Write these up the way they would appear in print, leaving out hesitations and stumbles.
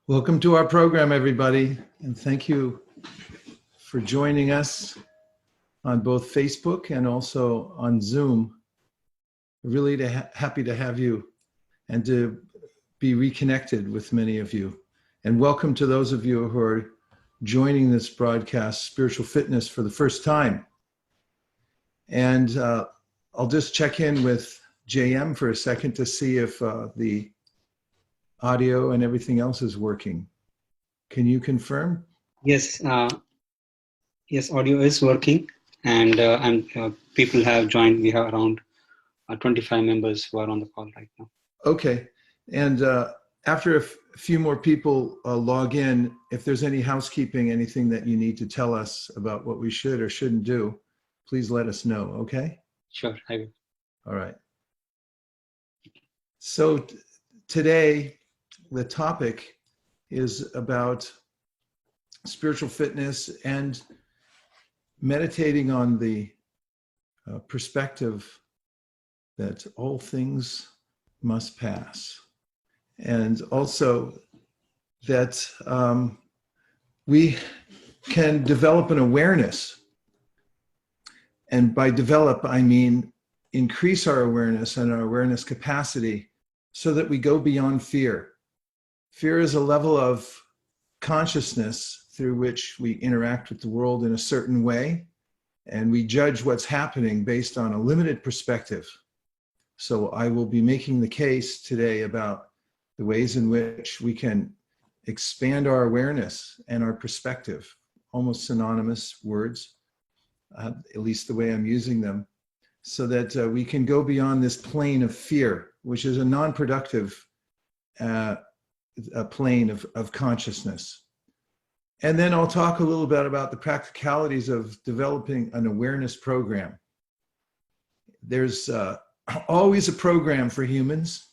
Welcome to our program, everybody, and thank you for joining us on both Facebook and also on Zoom. Really happy to have you and to be reconnected with many of you. And welcome to those of you who are joining this broadcast, Spiritual Fitness, for the first time. And I'll just check in with JM for a second to see if the audio and everything else is working. Can you confirm? Yes, yes, audio is working, and people have joined. We have around 25 members who are on the call right now. Okay, and after a few more people log in, if there's any housekeeping, anything that you need to tell us about what we should or shouldn't do, please let us know, okay? Sure, I will. All right. So today, the topic is about spiritual fitness and meditating on the perspective that all things must pass. And also that we can develop an awareness. And by develop, I mean increase our awareness and our awareness capacity so that we go beyond fear. Fear is a level of consciousness through which we interact with the world in a certain way, and we judge what's happening based on a limited perspective. So I will be making the case today about the ways in which we can expand our awareness and our perspective, almost synonymous words, at least the way I'm using them, so that we can go beyond this plane of fear, which is a non-productive a plane of consciousness. And then I'll talk a little bit about the practicalities of developing an awareness program. There's always a program for humans.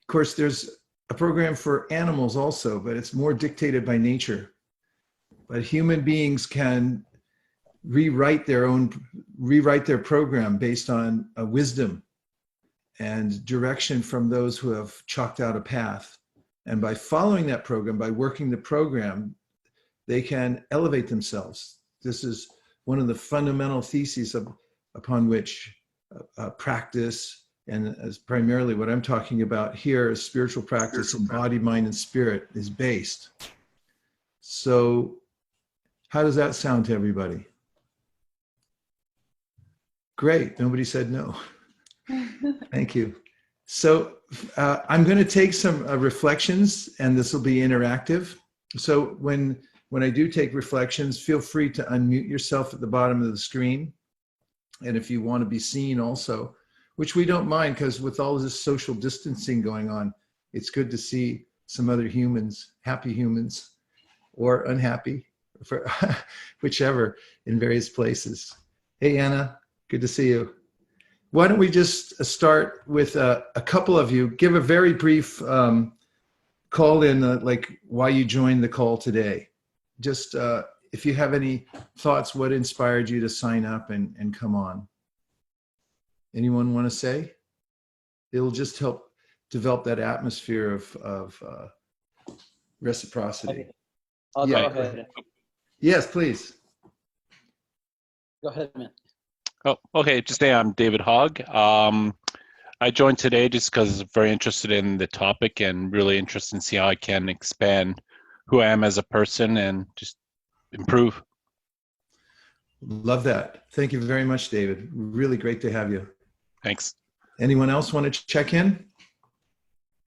Of course, there's a program for animals also, but it's more dictated by nature. But human beings can rewrite their program based on a wisdom and direction from those who have chalked out a path. And by following that program, by working the program, they can elevate themselves. This is one of the fundamental theses upon which practice, and as primarily what I'm talking about here is spiritual practice in body, mind, and spirit, is based. So how does that sound to everybody? Great, nobody said no. Thank you. So I'm going to take some reflections, and this will be interactive. So when I do take reflections, feel free to unmute yourself at the bottom of the screen. And if you want to be seen also, which we don't mind, because with all this social distancing going on, it's good to see some other humans, happy humans or unhappy, for whichever, in various places. Hey, Anna, good to see you. Why don't we just start with a couple of you, give a very brief call in, like why you joined the call today. Just if you have any thoughts, what inspired you to sign up and come on? Anyone want to say? It'll just help develop that atmosphere of reciprocity. Okay. I'll go ahead. Yes, please. Go ahead, man. Oh, okay. Just say I'm David Hogg. I joined today just because I'm very interested in the topic and really interested in see how I can expand who I am as a person and just improve. Love that. Thank you very much, David. Really great to have you. Thanks. Anyone else want to check in?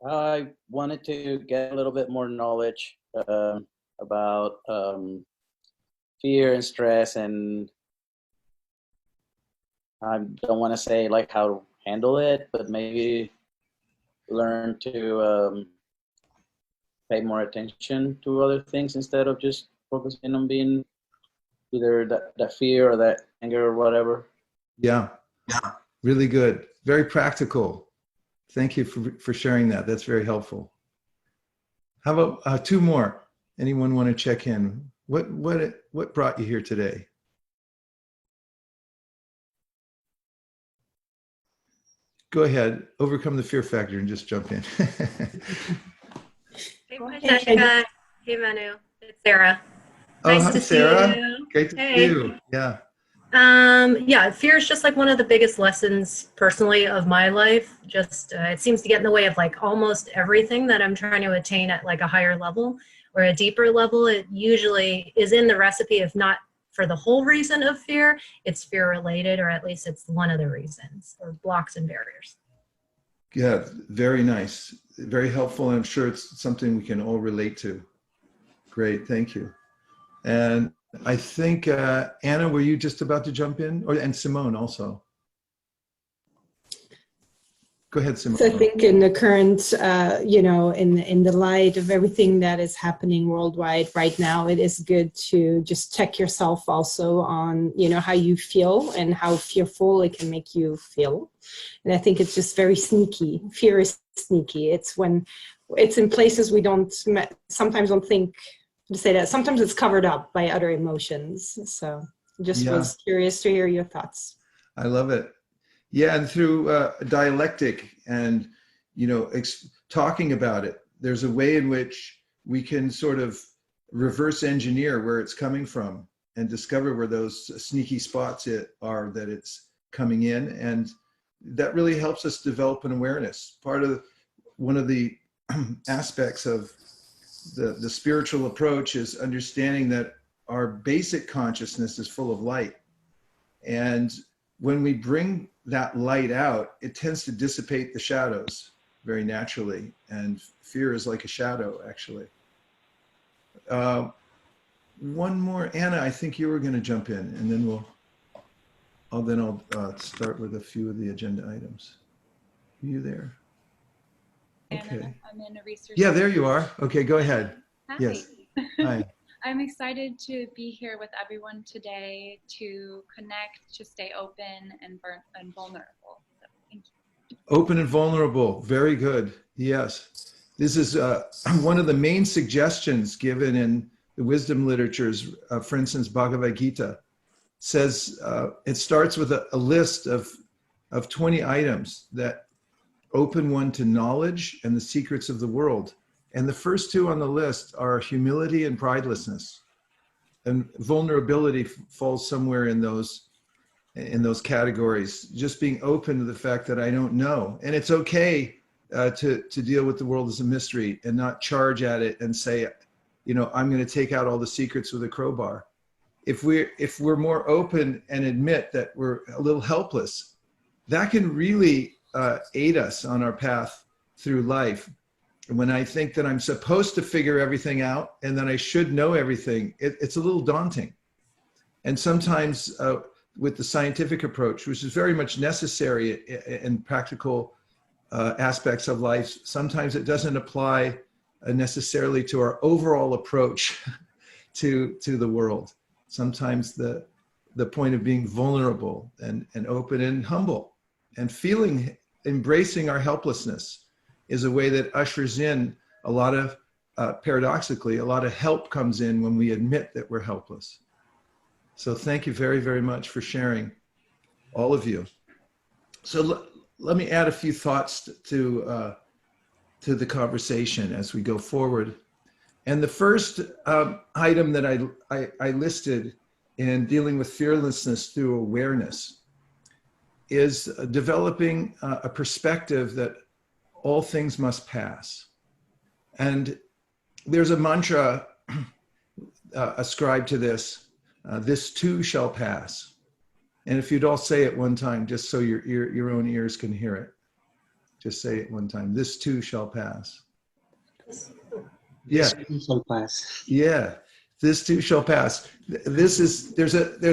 I wanted to get a little bit more knowledge about fear and stress, and I don't want to say like how to handle it, but maybe learn to pay more attention to other things instead of just focusing on being either that fear or that anger or whatever. Yeah, really good. Very practical. Thank you for sharing that. That's very helpful. How about two more? Anyone want to check in? What brought you here today? Go ahead, overcome the fear factor and just jump in. Hey, Vaisesika. Hey, Manu. It's Sarah. Oh, Nice hi, to Sarah. see you. Great to Hey. see you. Yeah. Yeah, fear is just like one of the biggest lessons personally of my life. Just it seems to get in the way of like almost everything that I'm trying to attain at like a higher level or a deeper level. It usually is in the recipe, if not for the whole reason of fear, it's fear related, or at least it's one of the reasons, or blocks and barriers. Yeah, very nice. Very helpful. And I'm sure it's something we can all relate to. Great, thank you. And I think, Anna, were you just about to jump in? And Simone also. Go ahead, Simone. So I think in the current, in the light of everything that is happening worldwide right now, it is good to just check yourself also on, how you feel and how fearful it can make you feel. And I think it's just very sneaky. Fear is sneaky. It's when it's in places we sometimes don't think to say that. Sometimes it's covered up by other emotions. So just was curious to hear your thoughts. I love it. Yeah, and through dialectic and, talking about it, there's a way in which we can sort of reverse engineer where it's coming from and discover where those sneaky spots are that it's coming in. And that really helps us develop an awareness. One of the aspects of the spiritual approach is understanding that our basic consciousness is full of light. And when we bring that light out, it tends to dissipate the shadows very naturally. And fear is like a shadow, actually. One more, Anna, I think you were going to jump in, and then I'll start with a few of the agenda items. Are you there? Okay. I'm in a research. Yeah, there you are. Okay, go ahead. Hi. Yes. Hi. I'm excited to be here with everyone today to connect, to stay open and vulnerable. So, thank you. Open and vulnerable. Very good. Yes. This is one of the main suggestions given in the wisdom literatures. For instance, Bhagavad Gita says it starts with a list of 20 items that open one to knowledge and the secrets of the world. And the first two on the list are humility and pridelessness. And vulnerability falls somewhere in those categories. Just being open to the fact that I don't know. And it's okay to deal with the world as a mystery and not charge at it and say, I'm going to take out all the secrets with a crowbar. If we're more open and admit that we're a little helpless, that can really aid us on our path through life. When I think that I'm supposed to figure everything out and that I should know everything, it's a little daunting. And sometimes with the scientific approach, which is very much necessary in practical aspects of life, sometimes it doesn't apply necessarily to our overall approach to the world. Sometimes the point of being vulnerable and open and humble and embracing our helplessness is a way that ushers in a lot of, paradoxically, a lot of help comes in when we admit that we're helpless. So thank you very, very much for sharing, all of you. So let me add a few thoughts to the conversation as we go forward. And the first item that I listed in dealing with fearlessness through awareness is developing a perspective that all things must pass. And there's a mantra ascribed to this, this too shall pass. And if you'd all say it one time, just so your own ears can hear it. Just say it one time. This too shall pass. Yeah. This shall pass. Yeah. This too shall pass. There's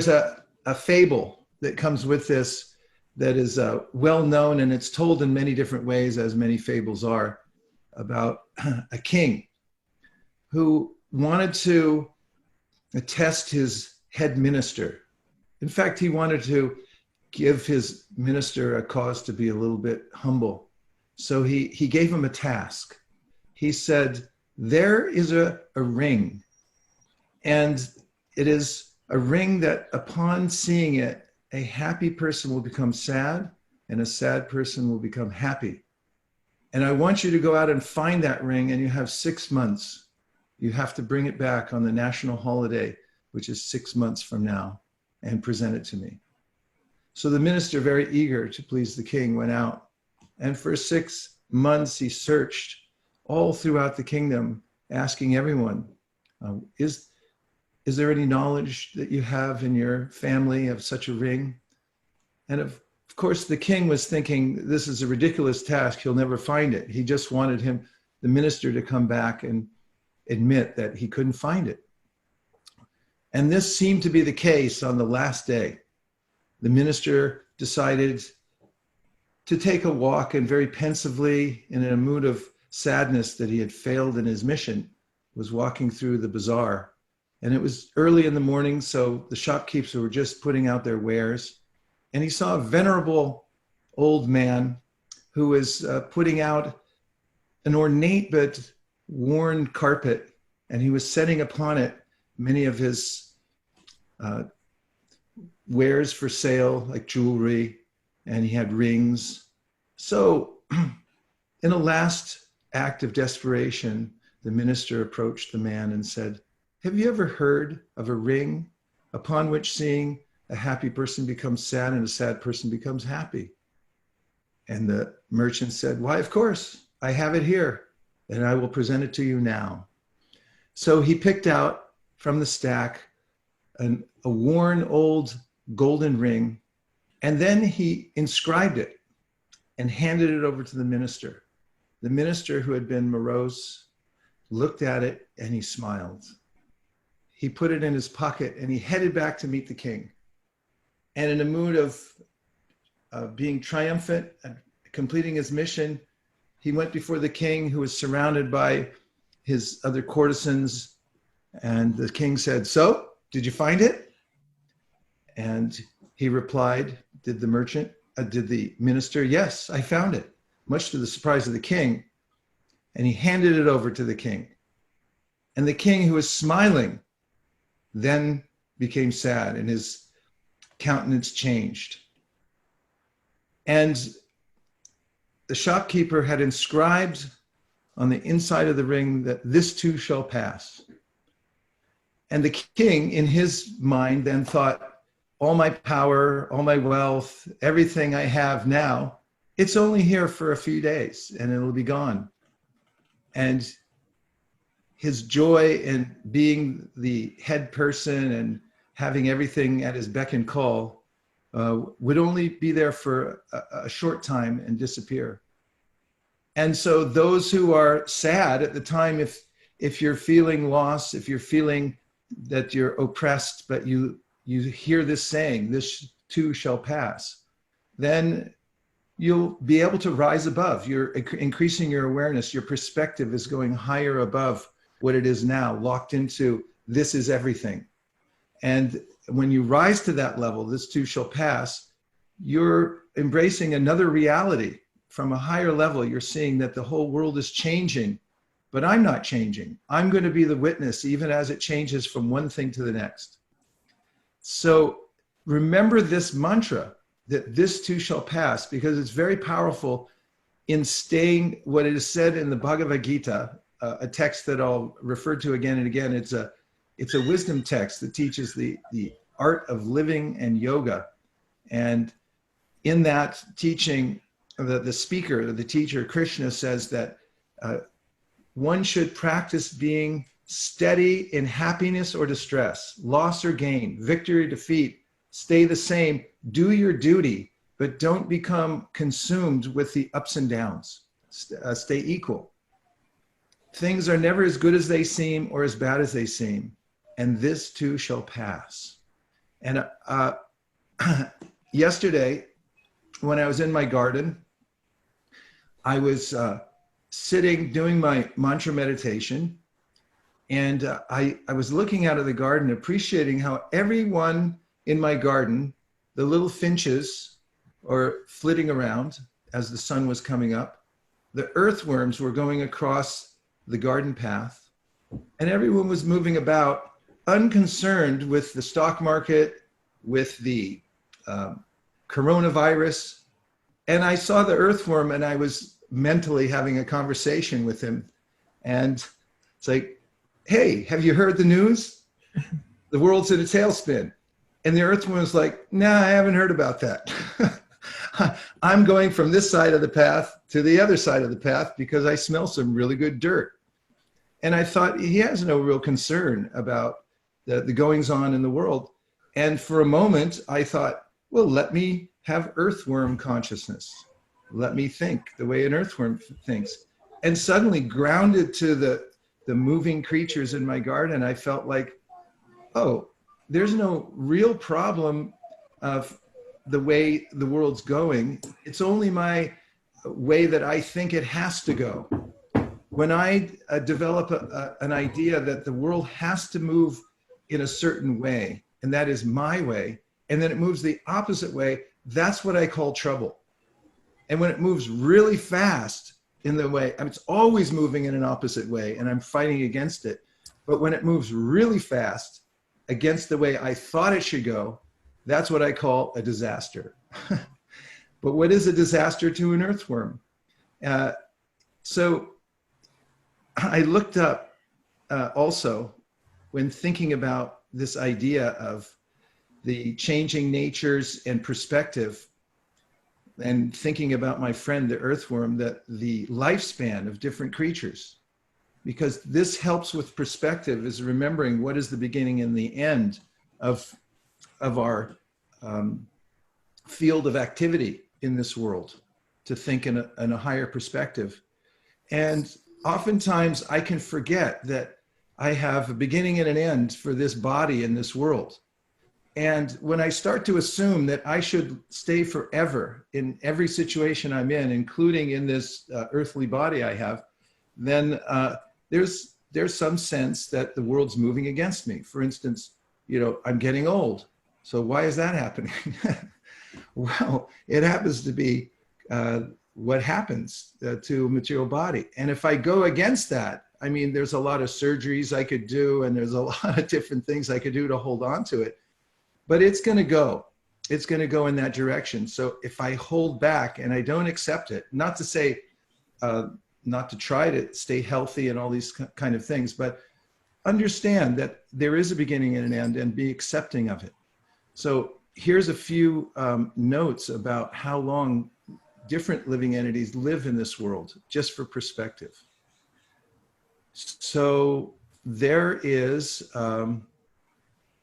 a fable that comes with this that is well known, and it's told in many different ways, as many fables are, about a king who wanted to test his head minister. In fact, he wanted to give his minister a cause to be a little bit humble. So he gave him a task. He said, there is a ring, and it is a ring that upon seeing it, a happy person will become sad and a sad person will become happy. And I want you to go out and find that ring, and you have 6 months. You have to bring it back on the national holiday, which is 6 months from now, and present it to me. So the minister, very eager to please the king, went out. And for 6 months, he searched all throughout the kingdom, asking everyone, is there any knowledge that you have in your family of such a ring? And of course, the king was thinking, this is a ridiculous task. He'll never find it. He just wanted the minister, to come back and admit that he couldn't find it. And this seemed to be the case on the last day. The minister decided to take a walk, and very pensively, in a mood of sadness that he had failed in his mission, was walking through the bazaar. And it was early in the morning, so the shopkeepers were just putting out their wares. And he saw a venerable old man who was putting out an ornate but worn carpet, and he was setting upon it many of his wares for sale, like jewelry, and he had rings. So in a last act of desperation, the minister approached the man and said, have you ever heard of a ring upon which seeing a happy person becomes sad and a sad person becomes happy? And the merchant said, why, of course, I have it here, and I will present it to you now. So he picked out from the stack a worn old golden ring, and then he inscribed it and handed it over to the minister. The minister, who had been morose, looked at it and he smiled. He put it in his pocket and he headed back to meet the king. And in a mood of being triumphant and completing his mission, he went before the king, who was surrounded by his other courtesans. And the king said, so, did you find it? And he replied, did the minister? Yes, I found it, much to the surprise of the king. And he handed it over to the king. And the king, who was smiling, then became sad, and his countenance changed. And the shopkeeper had inscribed on the inside of the ring that this too shall pass. And the king, in his mind, then thought, all my power, all my wealth, everything I have now, it's only here for a few days and it'll be gone. And his joy in being the head person and having everything at his beck and call would only be there for a short time and disappear. And so those who are sad at the time, if you're feeling lost, if you're feeling that you're oppressed, but you hear this saying, this too shall pass, then you'll be able to rise above. You're increasing your awareness. Your perspective is going higher above what it is now, locked into this is everything. And when you rise to that level, this too shall pass, you're embracing another reality from a higher level. You're seeing that the whole world is changing, but I'm not changing. I'm going to be the witness, even as it changes from one thing to the next. So remember this mantra, that this too shall pass, because it's very powerful in staying what it is said in the Bhagavad Gita, a text that I'll refer to again and again. It's a wisdom text that teaches the art of living and yoga. And in that teaching, the speaker, the teacher, Krishna, says that one should practice being steady in happiness or distress, loss or gain, victory or defeat, stay the same, do your duty, but don't become consumed with the ups and downs. Stay equal. Things are never as good as they seem or as bad as they seem, and this too shall pass. And yesterday, when I was in my garden, I was sitting doing my mantra meditation, and I was looking out of the garden, appreciating how everyone in my garden, the little finches are flitting around as the sun was coming up. The earthworms were going across the garden path, and everyone was moving about unconcerned with the stock market, with the coronavirus. And I saw the earthworm, and I was mentally having a conversation with him. And it's like, hey, have you heard the news? The world's in a tailspin. And the earthworm was like, nah, I haven't heard about that. I'm going from this side of the path to the other side of the path because I smell some really good dirt. And I thought, he has no real concern about the goings on in the world. And for a moment, I thought, well, let me have earthworm consciousness. Let me think the way an earthworm thinks. And suddenly, grounded to the moving creatures in my garden, I felt like, oh, there's no real problem of the way the world's going. It's only my way that I think it has to go. When I develop an idea that the world has to move in a certain way, and that is my way, and then it moves the opposite way, that's what I call trouble. And when it moves really fast in the way, it's always moving in an opposite way, and I'm fighting against it. But when it moves really fast against the way I thought it should go, that's what I call a disaster. But what is a disaster to an earthworm? So I looked up also when thinking about this idea of the changing natures and perspective, and thinking about my friend, the earthworm, that the lifespan of different creatures, because this helps with perspective, is remembering what is the beginning and the end of our field of activity in this world, to think in a higher perspective. And oftentimes I can forget that I have a beginning and an end for this body in this world. And when I start to assume that I should stay forever in every situation I'm in, including in this earthly body I have, then there's some sense that the world's moving against me. For instance, I'm getting old. So why is that happening? Well, it happens to be what happens to a material body. And if I go against that, there's a lot of surgeries I could do, and there's a lot of different things I could do to hold on to it. But it's going to go. It's going to go in that direction. So if I hold back and I don't accept it, not to say, not to try to stay healthy and all these kind of things, but understand that there is a beginning and an end, and be accepting of it. So here's a few notes about how long different living entities live in this world, just for perspective. So there is,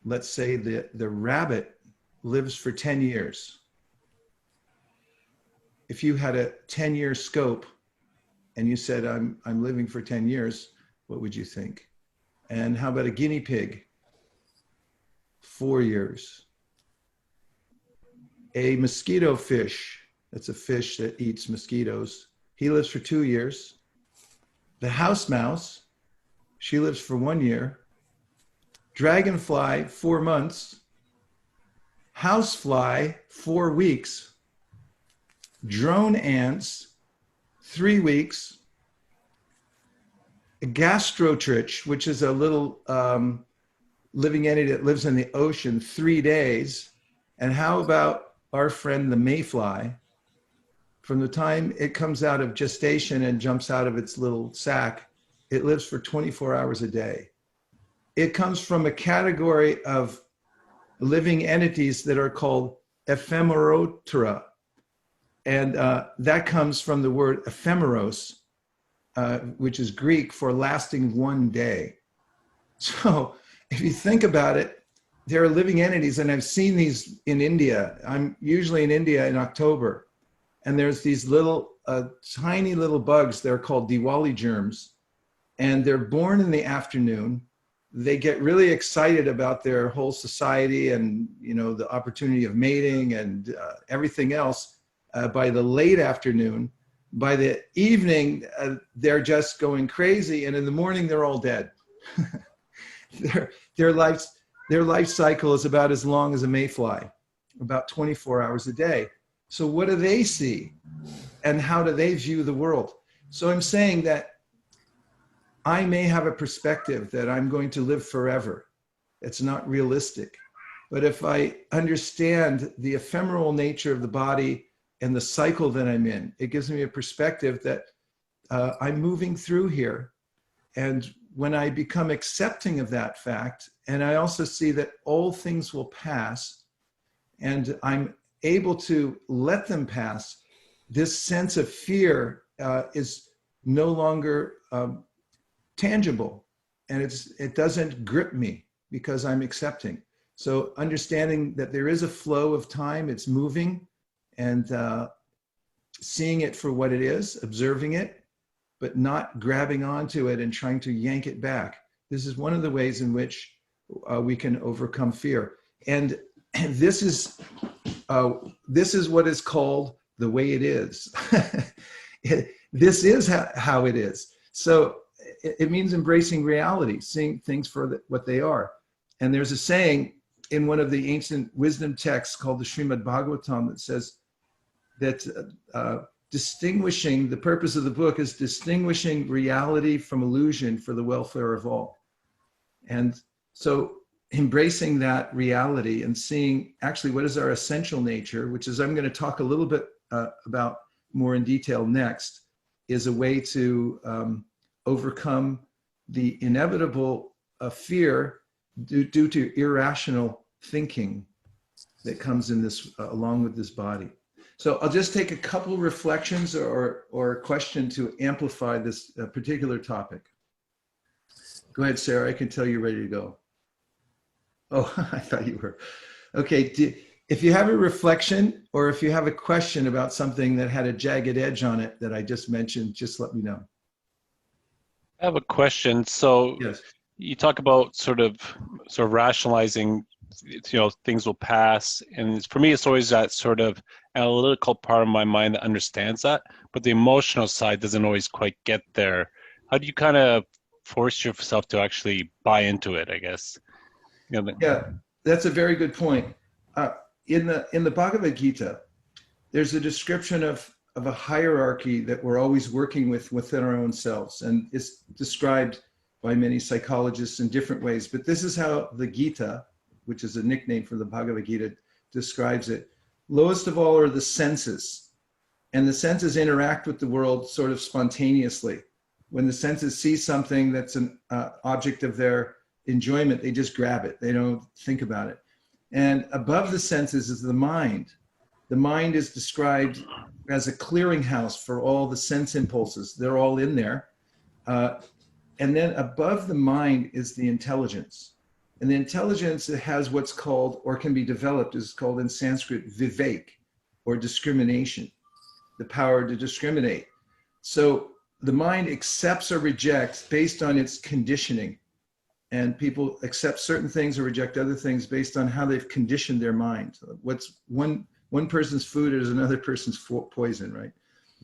let's say the rabbit lives for 10 years. If you had a 10-year scope and you said, I'm living for 10 years, what would you think? And how about a guinea pig? 4 years. A mosquito fish, that's a fish that eats mosquitoes, he lives for 2 years. The house mouse, she lives for 1 year. Dragonfly, 4 months. Housefly, 4 weeks. Drone ants, 3 weeks. A gastrotrich, which is a little living entity that lives in the ocean, 3 days. And how about our friend the mayfly? From the time it comes out of gestation and jumps out of its little sac, it lives for 24 hours a day. It comes from a category of living entities that are called ephemerotera. And that comes from the word ephemeros, which is Greek for lasting 1 day. So if you think about it, there are living entities, and I've seen these in India. I'm usually in India in October, and there's these little tiny little bugs. They're called Diwali germs, and they're born in the afternoon. They get really excited about their whole society and, you know, the opportunity of mating and everything else by the late afternoon. By the evening, they're just going crazy, and in the morning they're all dead. Their life cycle is about as long as a mayfly, about 24 hours a day. So what do they see, and how do they view the world? So I'm saying that I may have a perspective that I'm going to live forever. It's not realistic. But if I understand the ephemeral nature of the body and the cycle that I'm in, it gives me a perspective that I'm moving through here. And when I become accepting of that fact, and I also see that all things will pass, and I'm able to let them pass, this sense of fear is no longer tangible, and it doesn't grip me because I'm accepting. So understanding that there is a flow of time, it's moving, and seeing it for what it is, observing it, but not grabbing onto it and trying to yank it back. This is one of the ways in which we can overcome fear. And this is what is called the way it is. This is how it is. So it means embracing reality, seeing things for what they are. And there's a saying in one of the ancient wisdom texts called the Srimad Bhagavatam that says that the purpose of the book is distinguishing reality from illusion for the welfare of all. And so embracing that reality and seeing actually what is our essential nature, which is I'm going to talk a little bit about more in detail next, is a way to overcome the inevitable fear due to irrational thinking that comes in this along with this body. So I'll just take a couple reflections or a question to amplify this particular topic. Go ahead, Sarah. I can tell you're ready to go. Oh, I thought you were. Okay. If you have a reflection or if you have a question about something that had a jagged edge on it that I just mentioned, just let me know. I have a question. So yes, you talk about sort of rationalizing, things will pass. And for me, it's always that sort of analytical part of my mind that understands that, but the emotional side doesn't always quite get there. How do you kind of force yourself to actually buy into it, I guess? Yeah, that's a very good point. In the Bhagavad Gita, there's a description of a hierarchy that we're always working with within our own selves, and it's described by many psychologists in different ways. But this is how the Gita, which is a nickname for the Bhagavad Gita, describes it. Lowest of all are the senses, and the senses interact with the world sort of spontaneously. When the senses see something that's an object of their enjoyment, they just grab it. They don't think about it. And above the senses is the mind. The mind is described as a clearinghouse for all the sense impulses. They're all in there. And then above the mind is the intelligence. And the intelligence has what's called, or can be developed, is called in Sanskrit vivek, or discrimination, the power to discriminate. So the mind accepts or rejects based on its conditioning. And people accept certain things or reject other things based on how they've conditioned their mind. What's one person's food is another person's poison, right?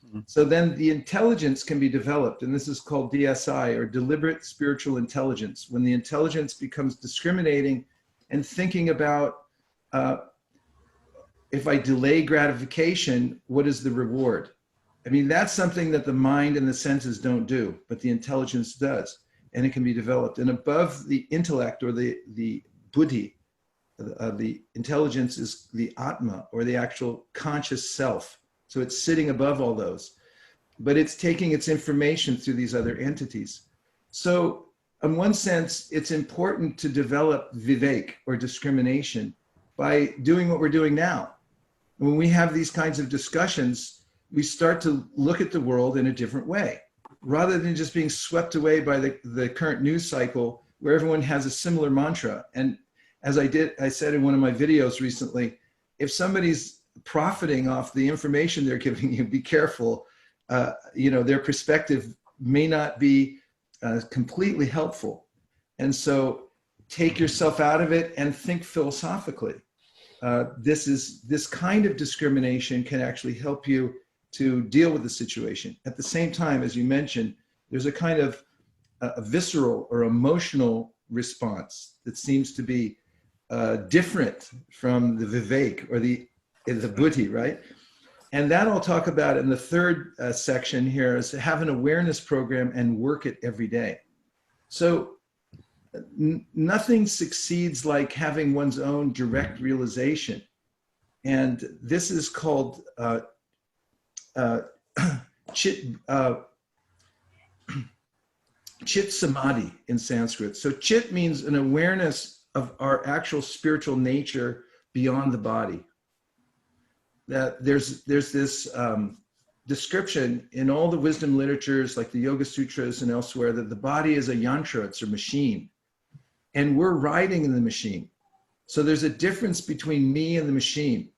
Mm-hmm. So then the intelligence can be developed, and this is called DSI, or deliberate spiritual intelligence. When the intelligence becomes discriminating and thinking about, if I delay gratification, what is the reward? I mean, that's something that the mind and the senses don't do, but the intelligence does. And it can be developed. And above the intellect, or the buddhi, the intelligence is the atma, or the actual conscious self. So it's sitting above all those, but it's taking its information through these other entities. So in one sense, it's important to develop vivek, or discrimination, by doing what we're doing now. When we have these kinds of discussions, we start to look at the world in a different way, rather than just being swept away by the current news cycle where everyone has a similar mantra. And as I said in one of my videos recently, if somebody's profiting off the information they're giving you, be careful. Their perspective may not be completely helpful. And so take yourself out of it and think philosophically. This kind of discrimination can actually help you to deal with the situation. At the same time, as you mentioned, there's a kind of a visceral or emotional response that seems to be different from the vivek or the buddhi, right? And that I'll talk about in the third section here, is to have an awareness program and work it every day. So nothing succeeds like having one's own direct realization. And this is called chit samadhi in Sanskrit. So chit means an awareness of our actual spiritual nature beyond the body. That there's this description in all the wisdom literatures, like the Yoga Sutras and elsewhere, that the body is a yantra, it's a machine. And we're riding in the machine. So there's a difference between me and the machine.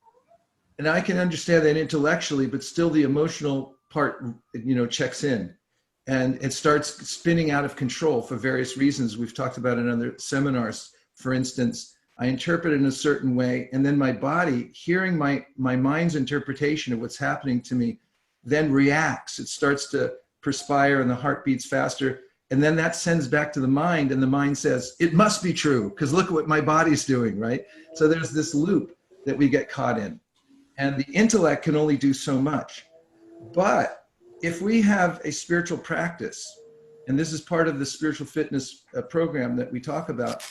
And I can understand that intellectually, but still the emotional part, checks in. And it starts spinning out of control for various reasons we've talked about in other seminars. For instance, I interpret it in a certain way, and then my body, hearing my mind's interpretation of what's happening to me, then reacts. It starts to perspire and the heart beats faster. And then that sends back to the mind, and the mind says, it must be true, because look at what my body's doing, right? So there's this loop that we get caught in. And the intellect can only do so much. But if we have a spiritual practice, and this is part of the spiritual fitness program that we talk about,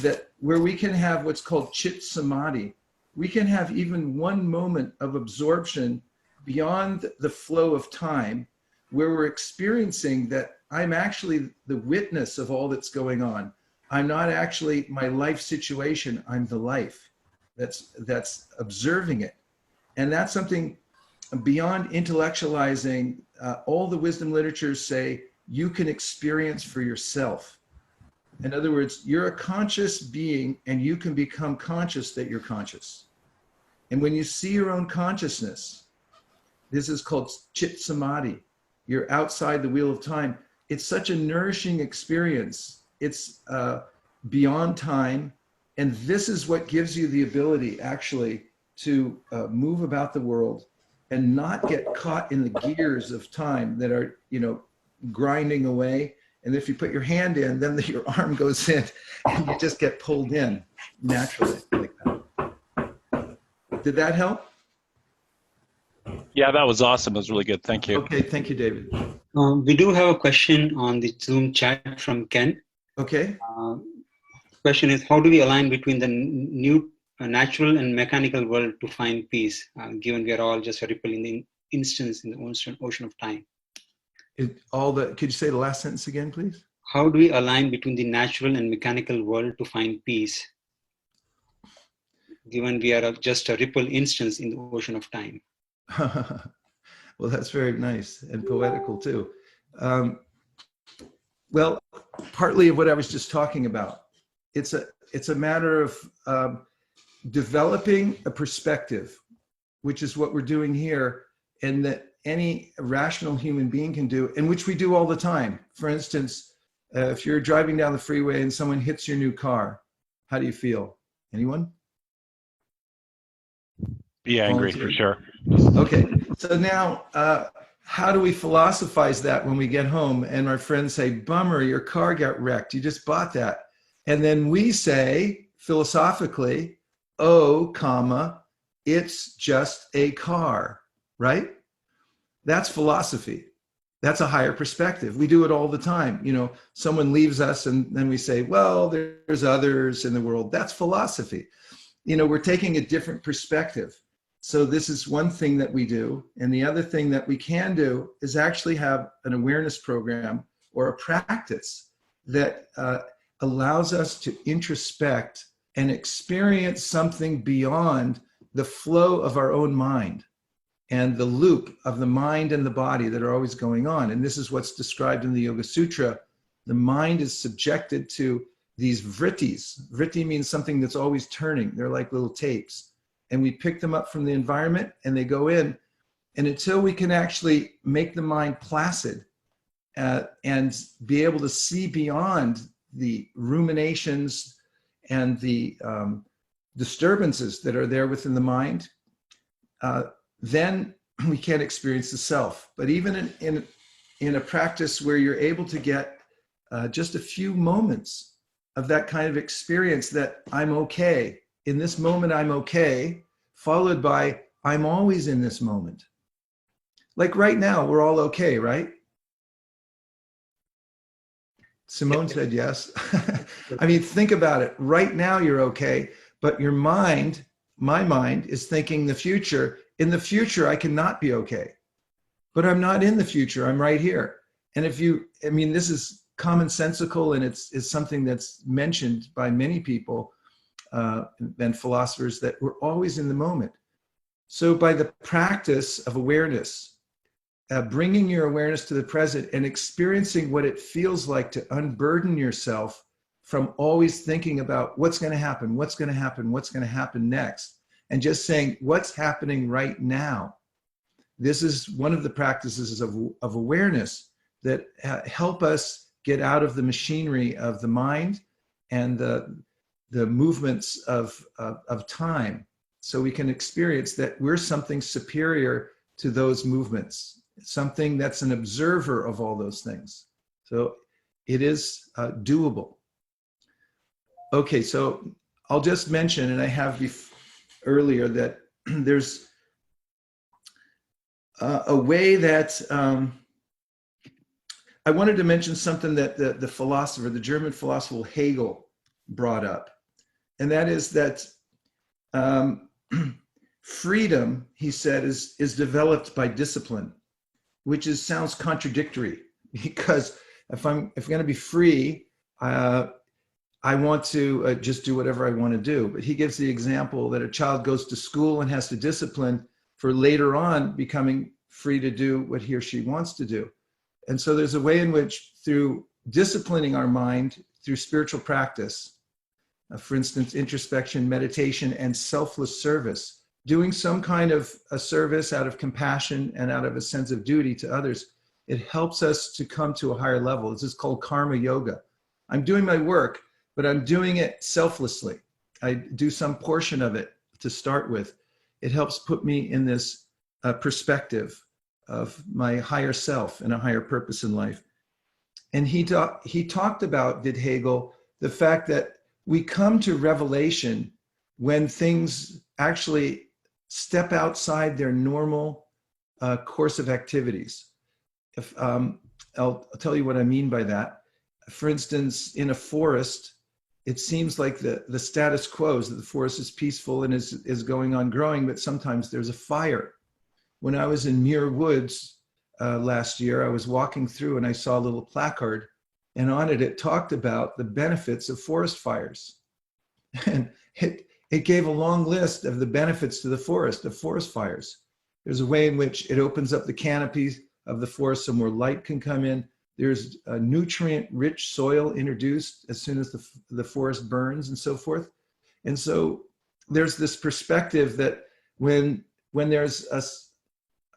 that where we can have what's called chit samadhi, we can have even one moment of absorption beyond the flow of time, where we're experiencing that I'm actually the witness of all that's going on. I'm not actually my life situation, I'm the life that's observing it. And that's something beyond intellectualizing. All the wisdom literatures say you can experience for yourself. In other words, you're a conscious being, and you can become conscious that you're conscious. And when you see your own consciousness, this is called chit samadhi. You're outside the wheel of time. It's such a nourishing experience. It's beyond time. And this is what gives you the ability actually to move about the world and not get caught in the gears of time that are, grinding away. And if you put your hand in, then your arm goes in and you just get pulled in naturally like that. Did that help? Yeah, that was awesome. It was really good. Thank you. Okay, thank you, David. We do have a question on the Zoom chat from Ken. Okay. Question is, how do we align between the natural and mechanical world to find peace, given we are all just a ripple in the instance in the ocean of time? Could you say the last sentence again, please? How do we align between the natural and mechanical world to find peace, given we are just a ripple instance in the ocean of time? Well, that's very nice and poetical too. Well, partly of what I was just talking about. It's a matter of developing a perspective, which is what we're doing here, and that any rational human being can do, and which we do all the time. For instance, if you're driving down the freeway and someone hits your new car, how do you feel? Anyone? Be angry for sure. Okay, so now how do we philosophize that when we get home and our friends say, bummer, your car got wrecked, you just bought that. And then we say philosophically, oh, comma, it's just a car, right? That's philosophy. That's a higher perspective. We do it all the time. Someone leaves us and then we say, well, there's others in the world. That's philosophy. We're taking a different perspective. So this is one thing that we do. And the other thing that we can do is actually have an awareness program or a practice that allows us to introspect and experience something beyond the flow of our own mind and the loop of the mind and the body that are always going on. And this is what's described in the Yoga Sutra. The mind is subjected to these vrittis. Vritti means something that's always turning. They're like little tapes. And we pick them up from the environment and they go in. And until we can actually make the mind placid and be able to see beyond the ruminations and the disturbances that are there within the mind, then we can't experience the self. But even in a practice where you're able to get just a few moments of that kind of experience, that I'm okay, in this moment I'm okay, followed by I'm always in this moment. Like right now, we're all okay, right? Simone said yes. I mean, think about it. Right now you're okay, but your mind, my mind, is thinking the future. In the future, I cannot be okay. But I'm not in the future, I'm right here. And if you, I mean, this is commonsensical, and it's something that's mentioned by many people and philosophers, that we're always in the moment. So by the practice of awareness, bringing your awareness to the present and experiencing what it feels like to unburden yourself from always thinking about what's going to happen, what's going to happen, what's going to happen next, and just saying what's happening right now. This is one of the practices of awareness that help us get out of the machinery of the mind and the movements of time, so we can experience that we're something superior to those movements, something that's an observer of all those things. So it is doable. Okay, so I'll just mention, and I have earlier, that there's a way that I wanted to mention something that the philosopher, the German philosopher Hegel, brought up. And that is that freedom, he said, is developed by discipline, which sounds contradictory, because if I'm going to be free, I want to just do whatever I want to do. But he gives the example that a child goes to school and has to discipline for later on becoming free to do what he or she wants to do. And so there's a way in which, through disciplining our mind through spiritual practice, for instance, introspection, meditation, and selfless service, doing some kind of a service out of compassion and out of a sense of duty to others, it helps us to come to a higher level. This is called karma yoga. I'm doing my work, but I'm doing it selflessly. I do some portion of it to start with. It helps put me in this perspective of my higher self and a higher purpose in life. And he talked about, did Hegel, the fact that we come to revelation when things actually step outside their normal course of activities. If I'll tell you what I mean by that. For instance, in a forest, it seems like the status quo is that the forest is peaceful and is going on growing, but sometimes there's a fire. When I was in Muir Woods last year, I was walking through and I saw a little placard, and on it talked about the benefits of forest fires. And it gave a long list of the benefits to the forest of forest fires. There's a way in which it opens up the canopies of the forest so more light can come in. There's a nutrient-rich soil introduced as soon as the forest burns, and so forth. And so there's this perspective that when there's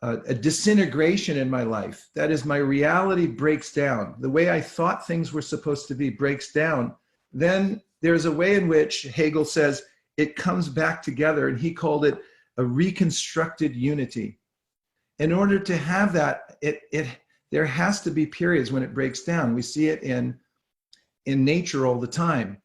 a disintegration in my life, that is, my reality breaks down, the way I thought things were supposed to be breaks down, then there's a way in which Hegel says it comes back together, and he called it a reconstructed unity. In order to have that, there has to be periods when it breaks down. We see it in nature all the time,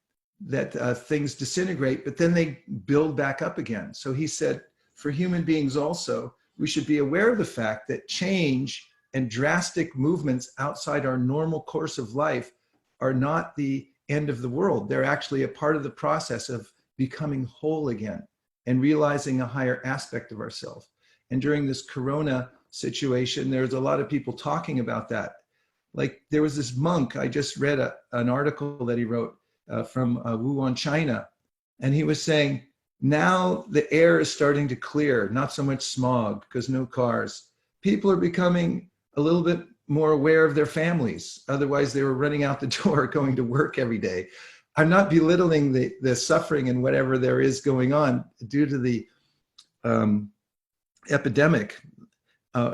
that things disintegrate, but then they build back up again. So he said, for human beings also, we should be aware of the fact that change and drastic movements outside our normal course of life are not the end of the world. They're actually a part of the process of becoming whole again and realizing a higher aspect of ourselves. And during this Corona situation, there's a lot of people talking about that. Like there was this monk, I just read an article that he wrote from Wuhan, China, and he was saying, now the air is starting to clear, not so much smog because no cars. People are becoming a little bit more aware of their families. Otherwise they were running out the door, going to work every day. I'm not belittling the suffering and whatever there is going on due to the epidemic,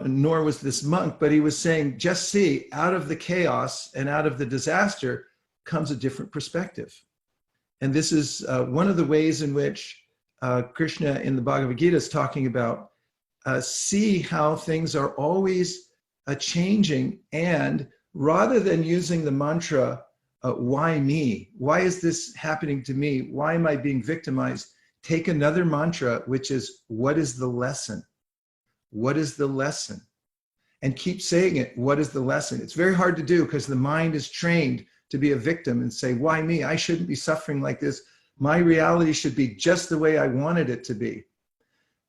nor was this monk, but he was saying, just see, out of the chaos and out of the disaster comes a different perspective. And this is one of the ways in which Krishna in the Bhagavad Gita is talking about see how things are always changing, and rather than using the mantra, why me? Why is this happening to me? Why am I being victimized? Take another mantra, which is, what is the lesson? What is the lesson? And keep saying it, what is the lesson? It's very hard to do because the mind is trained to be a victim and say, why me? I shouldn't be suffering like this. My reality should be just the way I wanted it to be.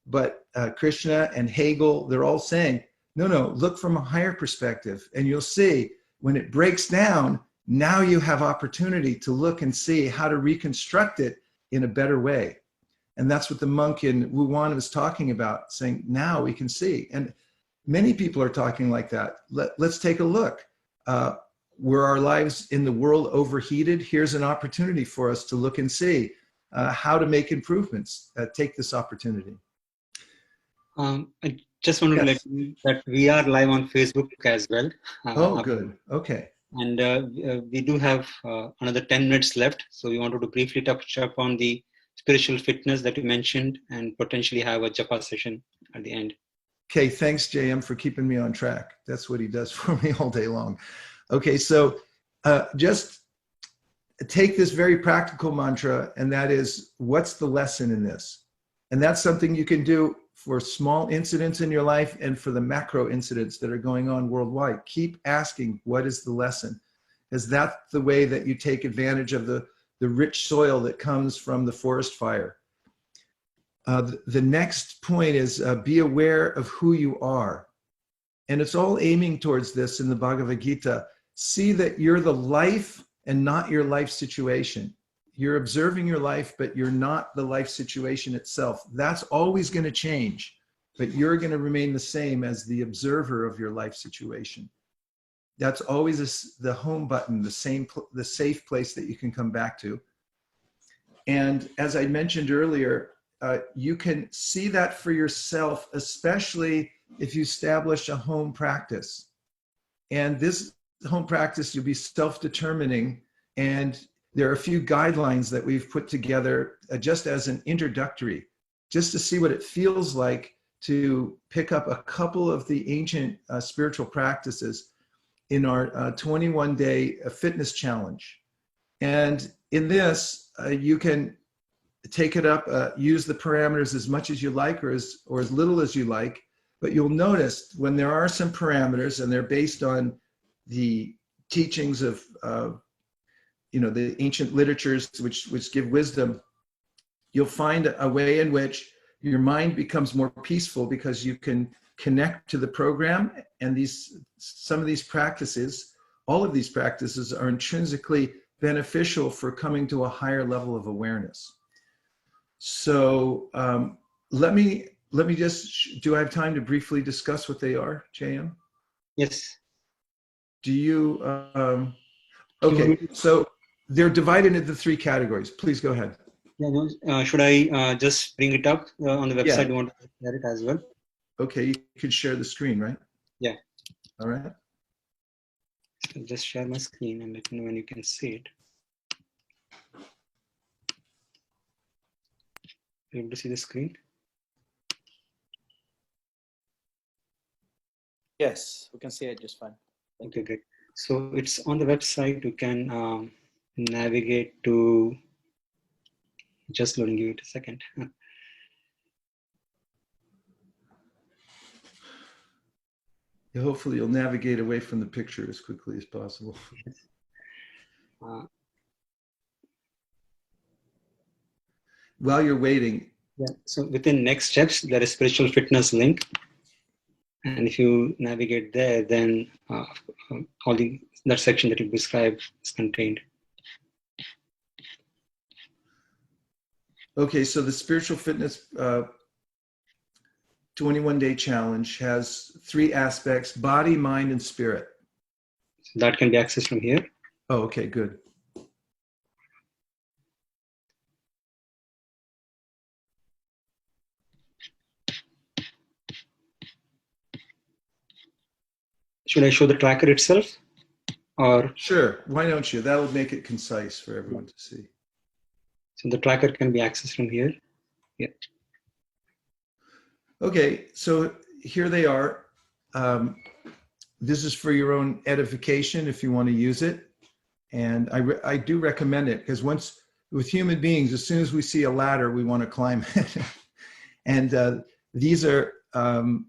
But Krishna and Hegel, they're all saying, no, look from a higher perspective. And you'll see when it breaks down, now you have opportunity to look and see how to reconstruct it in a better way. And that's what the monk in Wuhan was talking about, saying, now we can see. And many people are talking like that. Let's take a look. Were our lives in the world overheated? Here's an opportunity for us to look and see how to make improvements. Take this opportunity. I just wanted to let you know that we are live on Facebook as well. Oh, good. Okay. And we do have another 10 minutes left. So we wanted to briefly touch upon the spiritual fitness that you mentioned and potentially have a japa session at the end. Okay, thanks, JM, for keeping me on track. That's what he does for me all day long. Okay, so just take this very practical mantra, and that is, what's the lesson in this? And that's something you can do for small incidents in your life and for the macro incidents that are going on worldwide. Keep asking, what is the lesson? Because that's the way that you take advantage of the rich soil that comes from the forest fire. The next point is be aware of who you are. And it's all aiming towards this in the Bhagavad Gita. See that you're the life and not your life situation. You're observing your life, but you're not the life situation itself. That's always going to change, but you're going to remain the same as the observer of your life situation. That's always the home button, the safe place that you can come back to. And as I mentioned earlier, you can see that for yourself, especially if you establish a home practice. And this home practice, you'll be self-determining, and there are a few guidelines that we've put together just as an introductory, just to see what it feels like to pick up a couple of the ancient spiritual practices in our 21-day fitness challenge. And in this, you can take it up, use the parameters as much as you like or as little as you like, but you'll notice when there are some parameters and they're based on the teachings of the ancient literatures which give wisdom, you'll find a way in which your mind becomes more peaceful because you can connect to the program. And some of these practices, all of these practices are intrinsically beneficial for coming to a higher level of awareness. So let me just, do I have time to briefly discuss what they are, JM? Yes. Do you, okay, so they're divided into 3 categories. Please go ahead. Yeah, should I just bring it up on the website? Yeah. You want to share it as well? Okay, you can share the screen, right? Yeah. All right. So just share my screen and let me know when you can see it. You able to see the screen? Yes, we can see it just fine. Okay, great. So it's on the website. You can navigate to, just loading, give it a second. Hopefully you'll navigate away from the picture as quickly as possible. While you're waiting. Yeah. So within next steps, there is spiritual fitness link. And if you navigate there, then that section that you described is contained. Okay, so the spiritual fitness 21-day challenge has 3 aspects: body, mind, and spirit. So that can be accessed from here. Oh, okay, good. Should I show the tracker itself? Or Sure, why don't you? That'll make it concise for everyone to see. so the tracker can be accessed from here. Yeah. Okay, so here they are. This is for your own edification if you want to use it. And I do recommend it, because once with human beings, as soon as we see a ladder, we want to climb it. And these are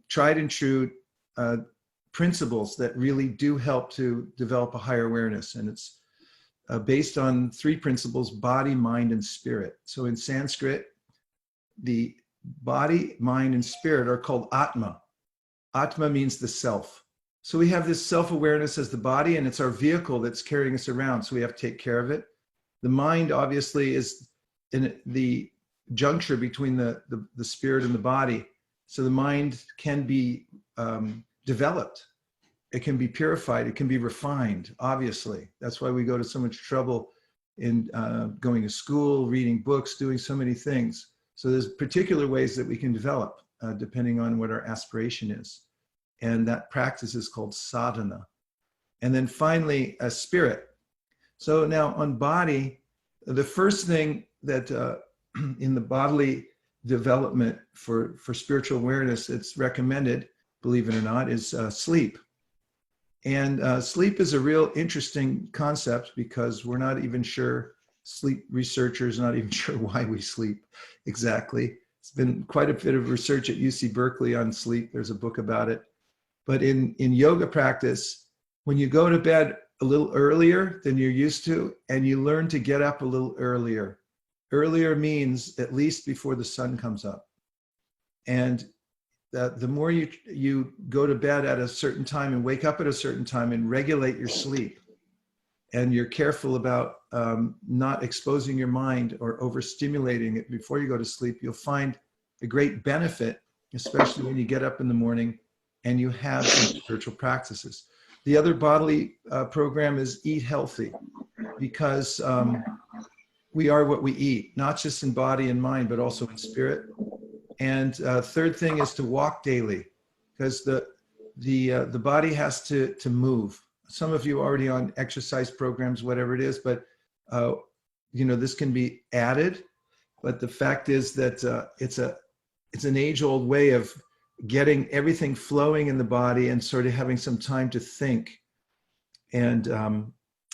tried and true principles that really do help to develop a higher awareness. And it's based on 3 principles: body, mind, and spirit. So in Sanskrit, the body, mind, and spirit are called Atma. Atma means the self. So we have this self-awareness as the body, and it's our vehicle that's carrying us around. So we have to take care of it. The mind obviously is in the juncture between the spirit and the body. So the mind can be developed. It can be purified. It can be refined, obviously. That's why we go to so much trouble in going to school, reading books, doing so many things. So there's particular ways that we can develop depending on what our aspiration is. And that practice is called sadhana. And then finally, a spirit. So now on body, the first thing that in the bodily development for spiritual awareness, it's recommended, believe it or not, is sleep. And sleep is a real interesting concept, because we're not even sure, sleep researchers are not even sure why we sleep exactly. It's been quite a bit of research at UC Berkeley on sleep. There's a book about it. But in yoga practice, when you go to bed a little earlier than you're used to, and you learn to get up a little earlier. Earlier means at least before the sun comes up. And the more you go to bed at a certain time and wake up at a certain time and regulate your sleep, and you're careful about not exposing your mind or overstimulating it before you go to sleep, you'll find a great benefit, especially when you get up in the morning and you have some spiritual practices. The other bodily program is eat healthy, because we are what we eat, not just in body and mind, but also in spirit. And third thing is to walk daily, because the body has to move. Some of you are already on exercise programs, whatever it is, but this can be added. But the fact is that it's an age-old way of getting everything flowing in the body and sort of having some time to think. And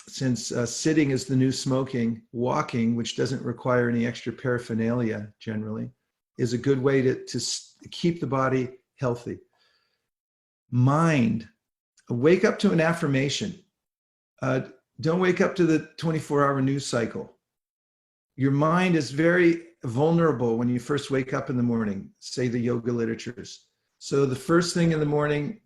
since sitting is the new smoking, walking, which doesn't require any extra paraphernalia generally, is a good way to keep the body healthy. Mind, wake up to an affirmation. Don't wake up to the 24-hour news cycle. Your mind is very vulnerable when you first wake up in the morning, say the yoga literatures. So the first thing in the morning,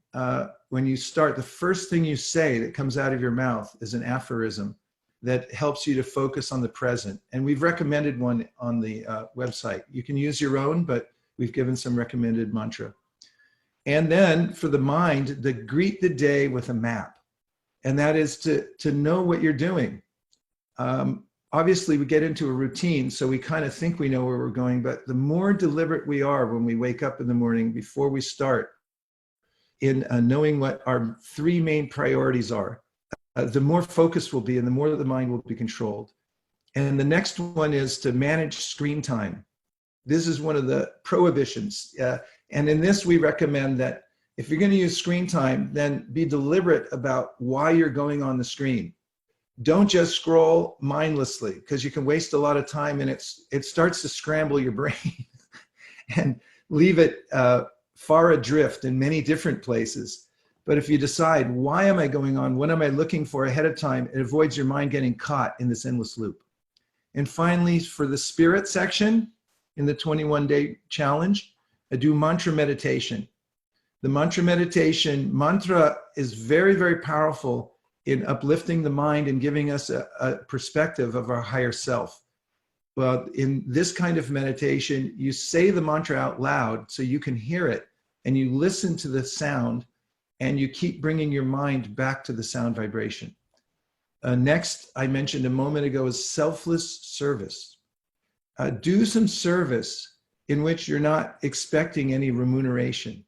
when you start, the first thing you say that comes out of your mouth is an aphorism that helps you to focus on the present. And we've recommended one on the website. You can use your own, but we've given some recommended mantra. And then for the mind, greet the day with a map. And that is to know what you're doing. Obviously, we get into a routine, so we kind of think we know where we're going, but the more deliberate we are when we wake up in the morning before we start in knowing what our 3 main priorities are, the more focused we'll be and the more the mind will be controlled. And the next one is to manage screen time. This is one of the prohibitions. And in this, we recommend that if you're going to use screen time, then be deliberate about why you're going on the screen. Don't just scroll mindlessly, because you can waste a lot of time and it starts to scramble your brain and leave it far adrift in many different places. But if you decide, why am I going on? What am I looking for ahead of time? It avoids your mind getting caught in this endless loop. And finally, for the spirit section in the 21-day challenge, I do mantra meditation. The mantra meditation, mantra is very, very powerful in uplifting the mind and giving us a perspective of our higher self. Well, in this kind of meditation, you say the mantra out loud so you can hear it, and you listen to the sound, and you keep bringing your mind back to the sound vibration. Next, I mentioned a moment ago, is selfless service. Do some service in which you're not expecting any remuneration.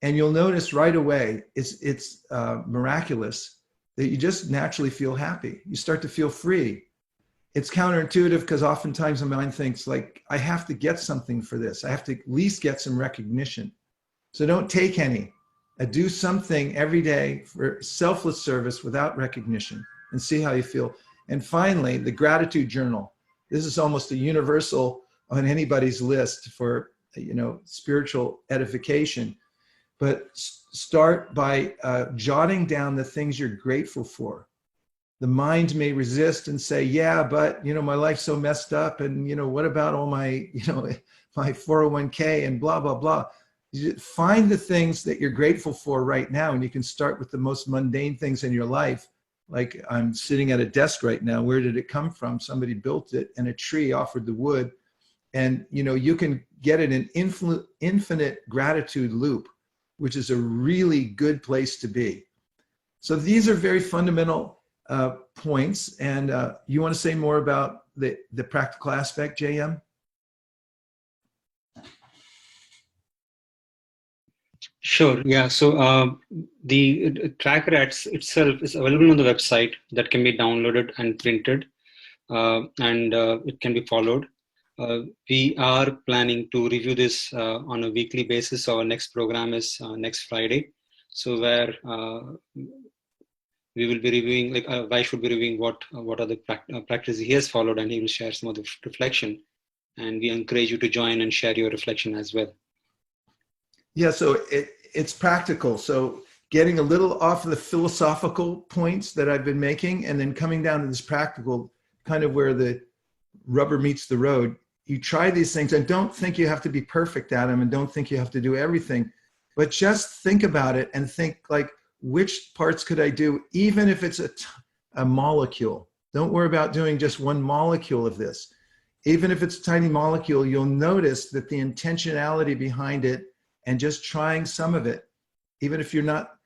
And you'll notice right away, it's miraculous that you just naturally feel happy. You start to feel free. It's counterintuitive because oftentimes the mind thinks like, I have to get something for this. I have to at least get some recognition. So don't take any. Do something every day for selfless service without recognition and see how you feel. And finally, the gratitude journal. This is almost a universal on anybody's list for, spiritual edification. But start by jotting down the things you're grateful for. The mind may resist and say, yeah, but, my life's so messed up. And, what about all my, my 401k and blah, blah, blah. You find the things that you're grateful for right now. And you can start with the most mundane things in your life. Like I'm sitting at a desk right now. Where did it come from? Somebody built it and a tree offered the wood. And, you can get it in infinite gratitude loop, which is a really good place to be. So these are very fundamental points. And you want to say more about the practical aspect, JM? Sure. Yeah. So the tracker itself is available on the website that can be downloaded and printed, and it can be followed. We are planning to review this on a weekly basis. Our next program is next Friday. So where we will be reviewing, like Vai should be reviewing what are the practices he has followed, and he will share some of the reflection. And we encourage you to join and share your reflection as well. Yeah, so it's practical. So getting a little off of the philosophical points that I've been making and then coming down to this practical, kind of where the rubber meets the road. You try these things and don't think you have to be perfect at them and don't think you have to do everything, but just think about it and think like, which parts could I do, even if it's a molecule? Don't worry about doing just one molecule of this. Even if it's a tiny molecule, you'll notice that the intentionality behind it and just trying some of it, even if you're not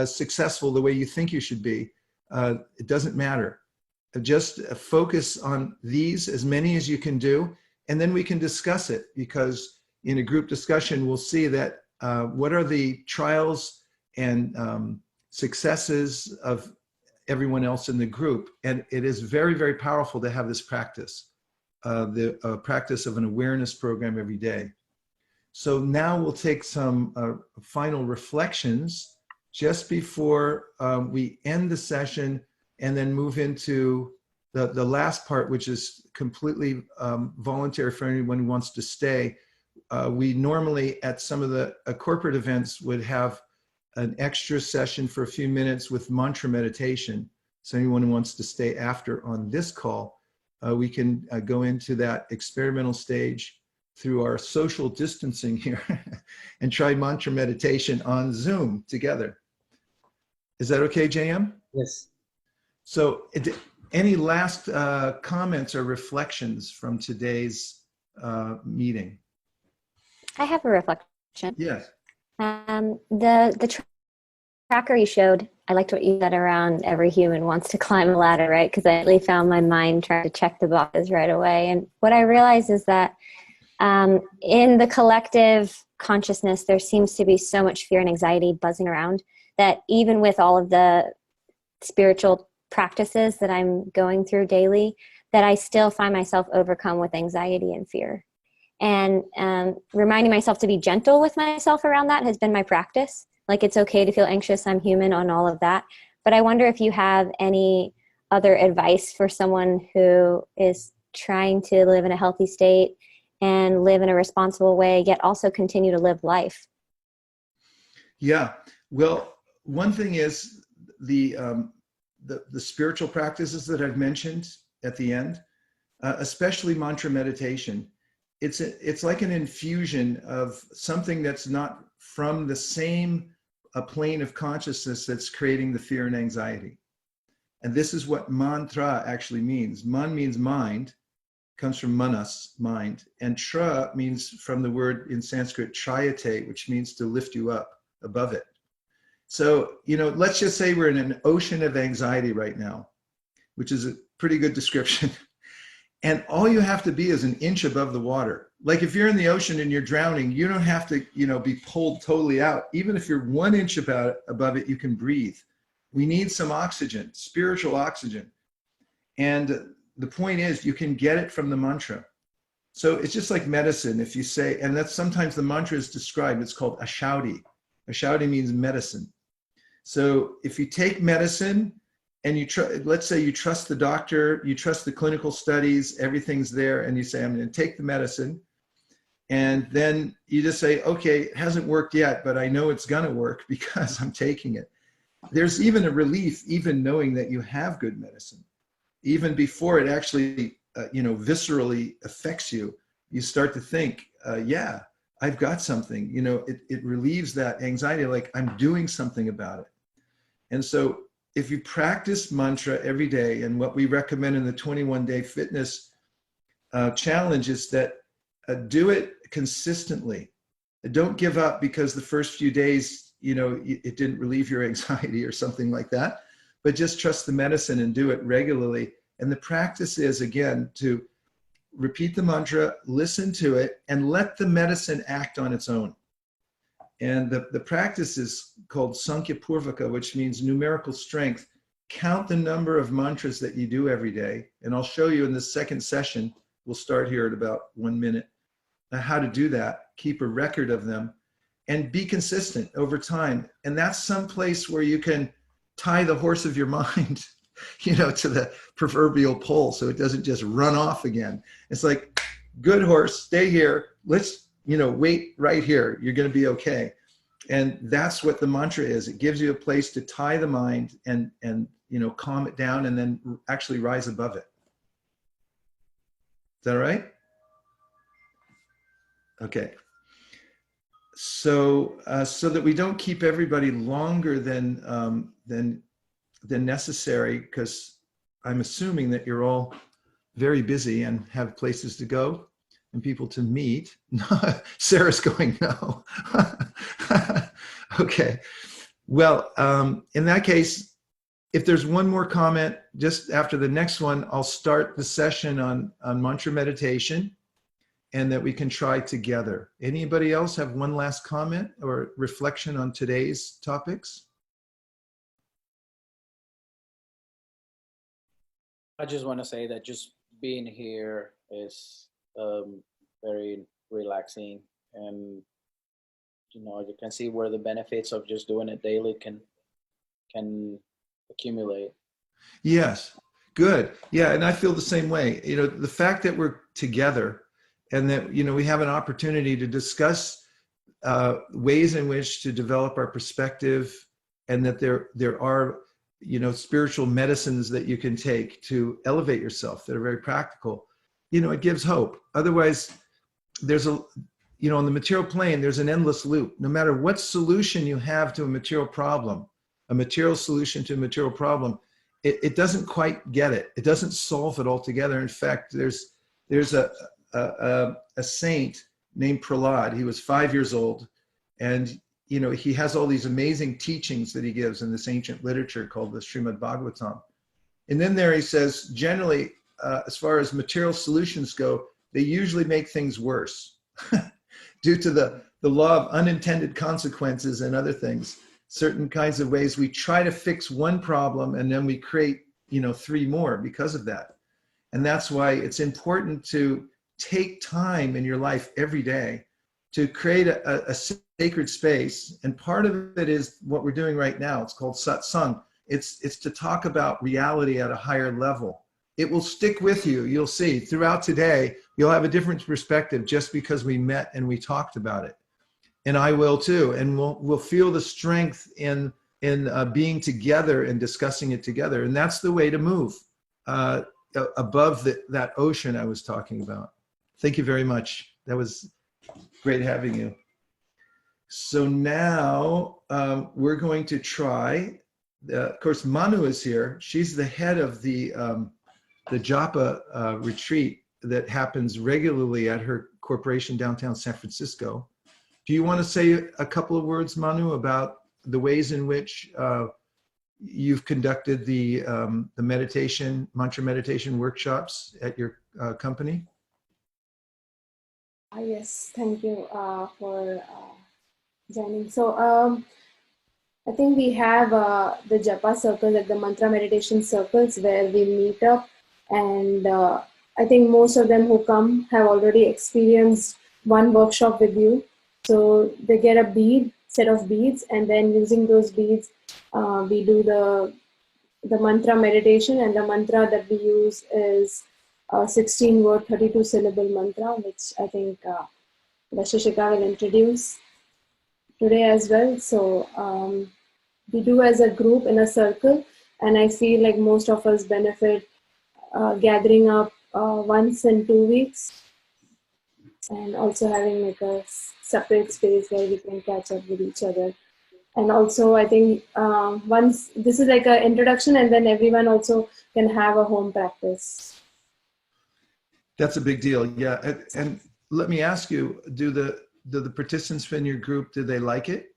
successful the way you think you should be, it doesn't matter. Just focus on these, as many as you can do, and then we can discuss it, because in a group discussion, we'll see that what are the trials and successes of everyone else in the group. And it is very, very powerful to have this practice, the practice of an awareness program every day. So now we'll take some final reflections just before we end the session and then move into the last part, which is completely voluntary for anyone who wants to stay. We normally at some of the corporate events would have an extra session for a few minutes with mantra meditation. So anyone who wants to stay after on this call, we can go into that experimental stage through our social distancing here and try mantra meditation on Zoom together. Is that okay, JM? Yes. So any last comments or reflections from today's meeting? I have a reflection. Yes. The tracker you showed, I liked what you said around every human wants to climb a ladder, right? Because I really found my mind trying to check the boxes right away. And what I realized is that in the collective consciousness, there seems to be so much fear and anxiety buzzing around that even with all of the spiritual practices that I'm going through daily, that I still find myself overcome with anxiety and fear. And reminding myself to be gentle with myself around that has been my practice. Like, it's okay to feel anxious, I'm human on all of that. But I wonder if you have any other advice for someone who is trying to live in a healthy state and live in a responsible way, yet also continue to live life. Yeah, well, one thing is the spiritual practices that I've mentioned at the end, especially mantra meditation. It's like an infusion of something that's not from the same plane of consciousness that's creating the fear and anxiety. And this is what mantra actually means. Man means mind, comes from manas, mind, and tra means from the word in Sanskrit trayate, which means to lift you up above it. So, let's just say we're in an ocean of anxiety right now, which is a pretty good description. And all you have to be is an inch above the water. Like if you're in the ocean and you're drowning, you don't have to, be pulled totally out. Even if you're 1 inch above it, you can breathe. We need some oxygen, spiritual oxygen. And the point is, you can get it from the mantra. So it's just like medicine. If you say, and that's sometimes the mantra is described, it's called ashauti. Ashauti means medicine. So if you take medicine and let's say you trust the doctor, you trust the clinical studies, everything's there, and you say, I'm going to take the medicine. And then you just say, okay, it hasn't worked yet, but I know it's going to work because I'm taking it. There's even a relief, even knowing that you have good medicine. Even before it actually, viscerally affects you, you start to think, yeah, I've got something. It relieves that anxiety, like I'm doing something about it. And so if you practice mantra every day, and what we recommend in the 21-day fitness challenge is that do it consistently. Don't give up because the first few days, it didn't relieve your anxiety or something like that, but just trust the medicine and do it regularly. And the practice is, again, to repeat the mantra, listen to it, and let the medicine act on its own. And the practice is called Sankhya Purvaka, which means numerical strength. Count the number of mantras that you do every day. And I'll show you in the second session, we'll start here at about 1 minute, how to do that. Keep a record of them and be consistent over time. And that's some place where you can tie the horse of your mind, to the proverbial pole, so it doesn't just run off again. It's like, good horse, stay here. Let's, wait right here. You're going to be okay. And that's what the mantra is. It gives you a place to tie the mind and calm it down and then actually rise above it. Is that right? Okay. So that we don't keep everybody longer than necessary, because I'm assuming that you're all very busy and have places to go and people to meet. Sarah's going, no. Okay. Well, in that case, if there's one more comment, just after the next one, I'll start the session on mantra meditation, and that we can try together. Anybody else have one last comment or reflection on today's topics? I just want to say that just being here is very relaxing, and you can see where the benefits of just doing it daily can accumulate. Yes, good. Yeah, and I feel the same way. The fact that we're together and that we have an opportunity to discuss ways in which to develop our perspective, and that there are spiritual medicines that you can take to elevate yourself that are very practical. It gives hope. Otherwise, there's on the material plane, there's an endless loop. No matter what solution you have to a material problem, a material solution to a material problem, it doesn't quite get it. It doesn't solve it altogether. In fact, there's a saint named Prahlad. He was 5 years old, and he has all these amazing teachings that he gives in this ancient literature called the Srimad Bhagavatam. And then there he says, generally, as far as material solutions go, they usually make things worse due to the law of unintended consequences and other things. Certain kinds of ways we try to fix one problem and then we create, 3 more because of that. And that's why it's important to take time in your life every day to create a sacred space. And part of it is what we're doing right now. It's called satsang. It's to talk about reality at a higher level. It will stick with you. You'll see throughout today, you'll have a different perspective just because we met and we talked about it. And I will too. And we'll feel the strength in being together and discussing it together. And that's the way to move above that ocean I was talking about. Thank you very much. That was great having you. So now we're going to try, of course, Manu is here. She's the head of the Japa retreat that happens regularly at her corporation downtown San Francisco. Do you want to say a couple of words, Manu, about the ways in which you've conducted the mantra meditation workshops at your company? Yes, thank you for joining. So I think we have the japa circle, like the mantra meditation circles, where we meet up, and I think most of them who come have already experienced one workshop with you. So they get a set of beads, and then using those beads, we do the mantra meditation, and the mantra that we use is a 16-word, 32-syllable mantra, which I think Vaisesika will introduce today as well. So we do as a group in a circle, and I feel like most of us benefit gathering up once in 2 weeks, and also having like a separate space where we can catch up with each other. And also, I think once this is like an introduction, and then everyone also can have a home practice. That's a big deal. Yeah. And let me ask you, do the participants in your group, do they like it?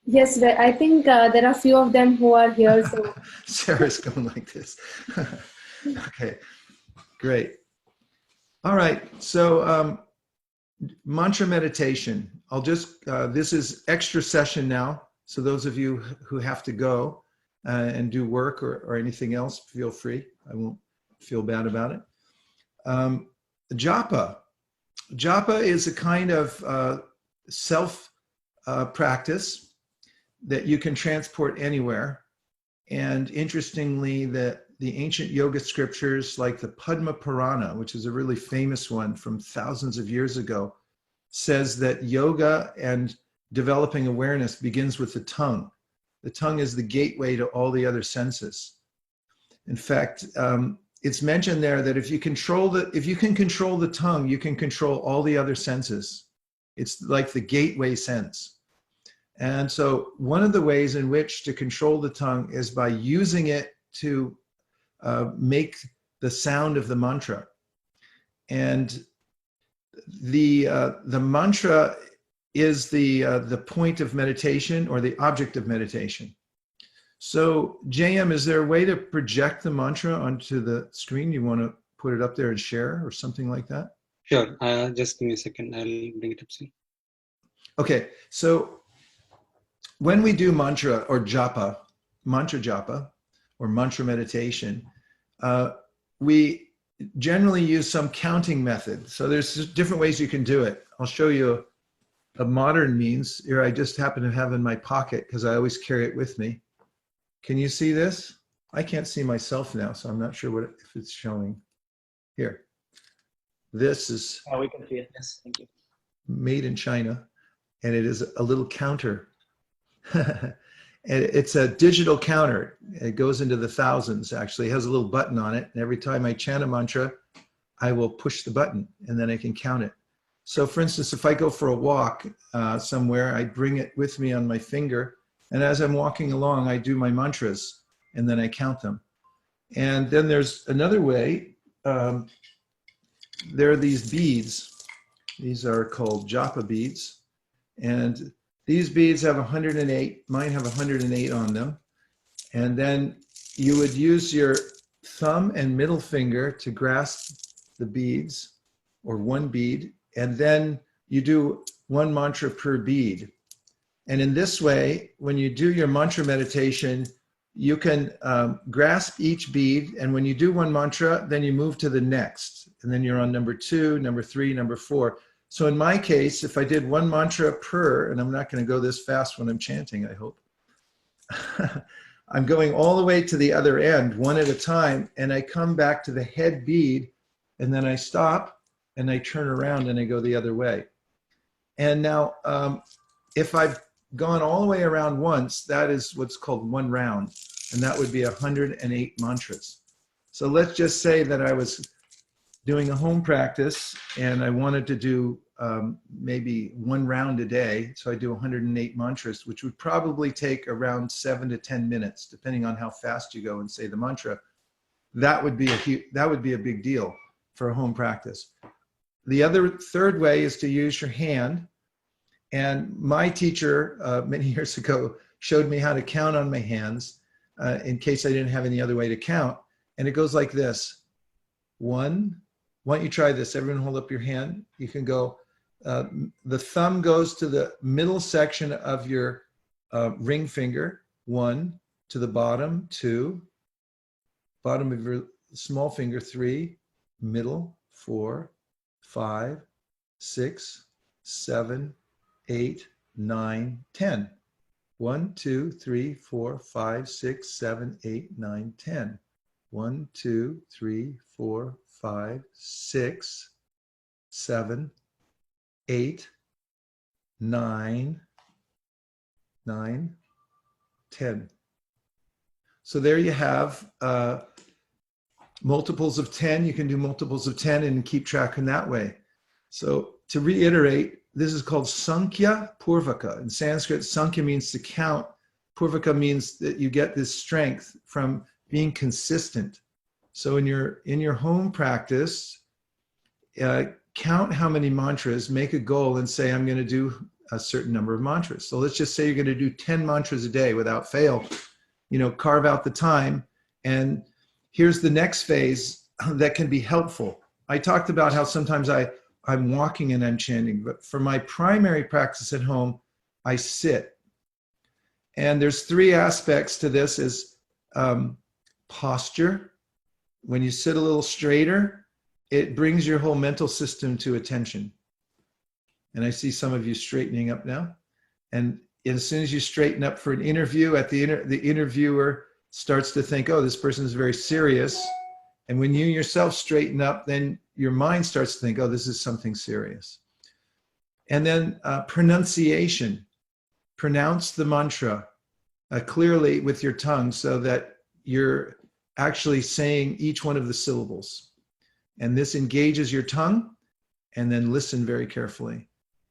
Yes, I think there are a few of them who are here. So Sarah's going like this. Okay, great. All right. So mantra meditation. I'll just, this is extra session now. So those of you who have to go and do work or anything else, feel free. I won't feel bad about it. Japa. Japa is a kind of self practice that you can transport anywhere. And interestingly, the ancient yoga scriptures like the Padma Purana, which is a really famous one from thousands of years ago, says that yoga and developing awareness begins with the tongue. The tongue is the gateway to all the other senses. In fact, it's mentioned there that if you can control the tongue, you can control all the other senses. It's like the gateway sense. And so one of the ways in which to control the tongue is by using it to make the sound of the mantra. And the mantra is the point of meditation or the object of meditation. So JM, is there a way to project the mantra onto the screen? You want to put it up there and share or something like that? Sure. Just give me a second. I'll bring it up soon. Okay. So when we do mantra or japa, mantra japa or mantra meditation, we generally use some counting method. So there's different ways you can do it. I'll show you a modern means. Here I just happen to have in my pocket because I always carry it with me. Can you see this? I can't see myself now, so I'm not sure if it's showing. Here. This is we can see it. Yes, thank you. Made in China, and it is a little counter. It's a digital counter. It goes into the thousands, actually. It has a little button on it, and every time I chant a mantra, I will push the button, and then I can count it. So for instance, if I go for a walk somewhere, I bring it with me on my finger, and as I'm walking along, I do my mantras, and then I count them. And then there's another way. There are these beads. These are called japa beads, and these beads have 108. Mine have 108 on them. And then you would use your thumb and middle finger to grasp the beads, or one bead, and then you do one mantra per bead. And in this way, when you do your mantra meditation, you can grasp each bead, and when you do one mantra, then you move to the next. And then you're on number 2, number 3, number 4. So in my case, if I did one mantra per, and I'm not going to go this fast when I'm chanting, I hope. I'm going all the way to the other end, one at a time, and I come back to the head bead, and then I stop, and I turn around, and I go the other way. And now, if I've gone all the way around once, that is what's called one round, and that would be 108 mantras. So let's just say that I was doing a home practice, and I wanted to do maybe one round a day. So I do 108 mantras, which would probably take around 7 to 10 minutes, depending on how fast you go and say the mantra. That would be a big deal for a home practice. The third way is to use your hand. And my teacher many years ago showed me how to count on my hands in case I didn't have any other way to count. And it goes like this: 1, why don't you try this? Everyone hold up your hand. You can go, the thumb goes to the middle section of your ring finger, 1, to the bottom, 2, bottom of your small finger, 3, middle, 4, 5, 6, 7, 8, 9, 10. 1, 2, 3, 4, 5, 6, 7, 8, 9, 10. 1, 2, 3, 4, 5, 6, 7, 8, 9, 10. So there you have multiples of 10. You can do multiples of 10 and keep track in that way. So to reiterate, this is called Sankhya Purvaka. In Sanskrit, Sankhya means to count. Purvaka means that you get this strength from being consistent. So in your home practice, count how many mantras, make a goal and say, I'm going to do a certain number of mantras. So let's just say you're going to do 10 mantras a day without fail. Carve out the time. And here's the next phase that can be helpful. I talked about how sometimes I'm walking and I'm chanting, but for my primary practice at home, I sit. And there's 3 aspects to this is posture. When you sit a little straighter, it brings your whole mental system to attention. And I see some of you straightening up now. And as soon as you straighten up for an interview, the interviewer starts to think, oh, this person is very serious. And when you yourself straighten up, then your mind starts to think, oh, this is something serious. And then pronunciation. Pronounce the mantra clearly with your tongue so that you're actually saying each one of the syllables. And this engages your tongue, and then listen very carefully.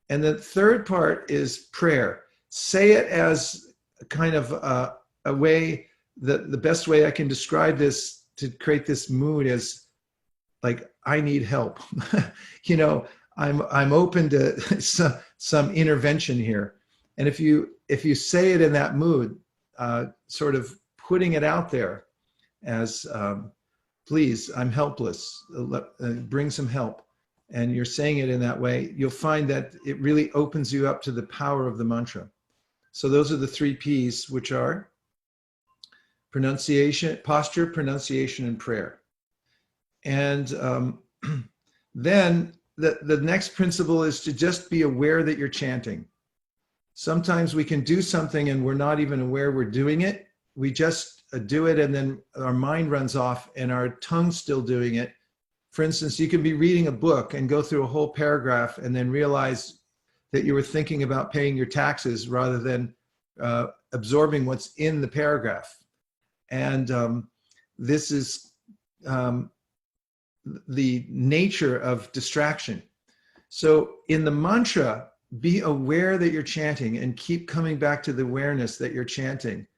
And the third part is prayer. Say it as kind of a way, the best way I can describe this to create this mood is like, I need help. I'm open to some intervention here. And if you say it in that mood, sort of putting it out there as, please, I'm helpless, bring some help. And you're saying it in that way, you'll find that it really opens you up to the power of the mantra. So those are the 3 P's, which are pronunciation, posture, pronunciation, and prayer. And then the next principle is to just be aware that you're chanting. Sometimes we can do something and we're not even aware we're doing it. We just do it and then our mind runs off and our tongue's still doing it. For instance, you can be reading a book and go through a whole paragraph and then realize that you were thinking about paying your taxes rather than absorbing what's in the paragraph. And this is the nature of distraction. So in the mantra, be aware that you're chanting and keep coming back to the awareness that you're chanting.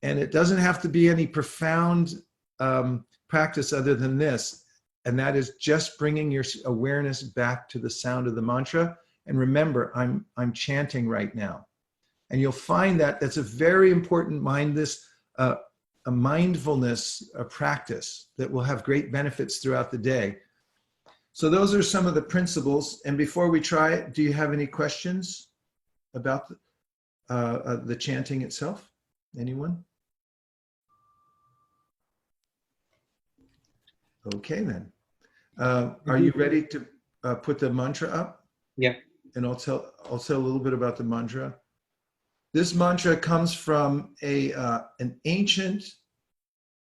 And it doesn't have to be any profound practice other than this. And that is just bringing your awareness back to the sound of the mantra. And remember, I'm chanting right now. And you'll find that that's a very important a mindfulness practice that will have great benefits throughout the day. So those are some of the principles. And before we try it, do you have any questions about the chanting itself? Anyone? Okay, then. Are you ready to put the mantra up? Yeah. And I'll tell a little bit about the mantra. This mantra comes from an ancient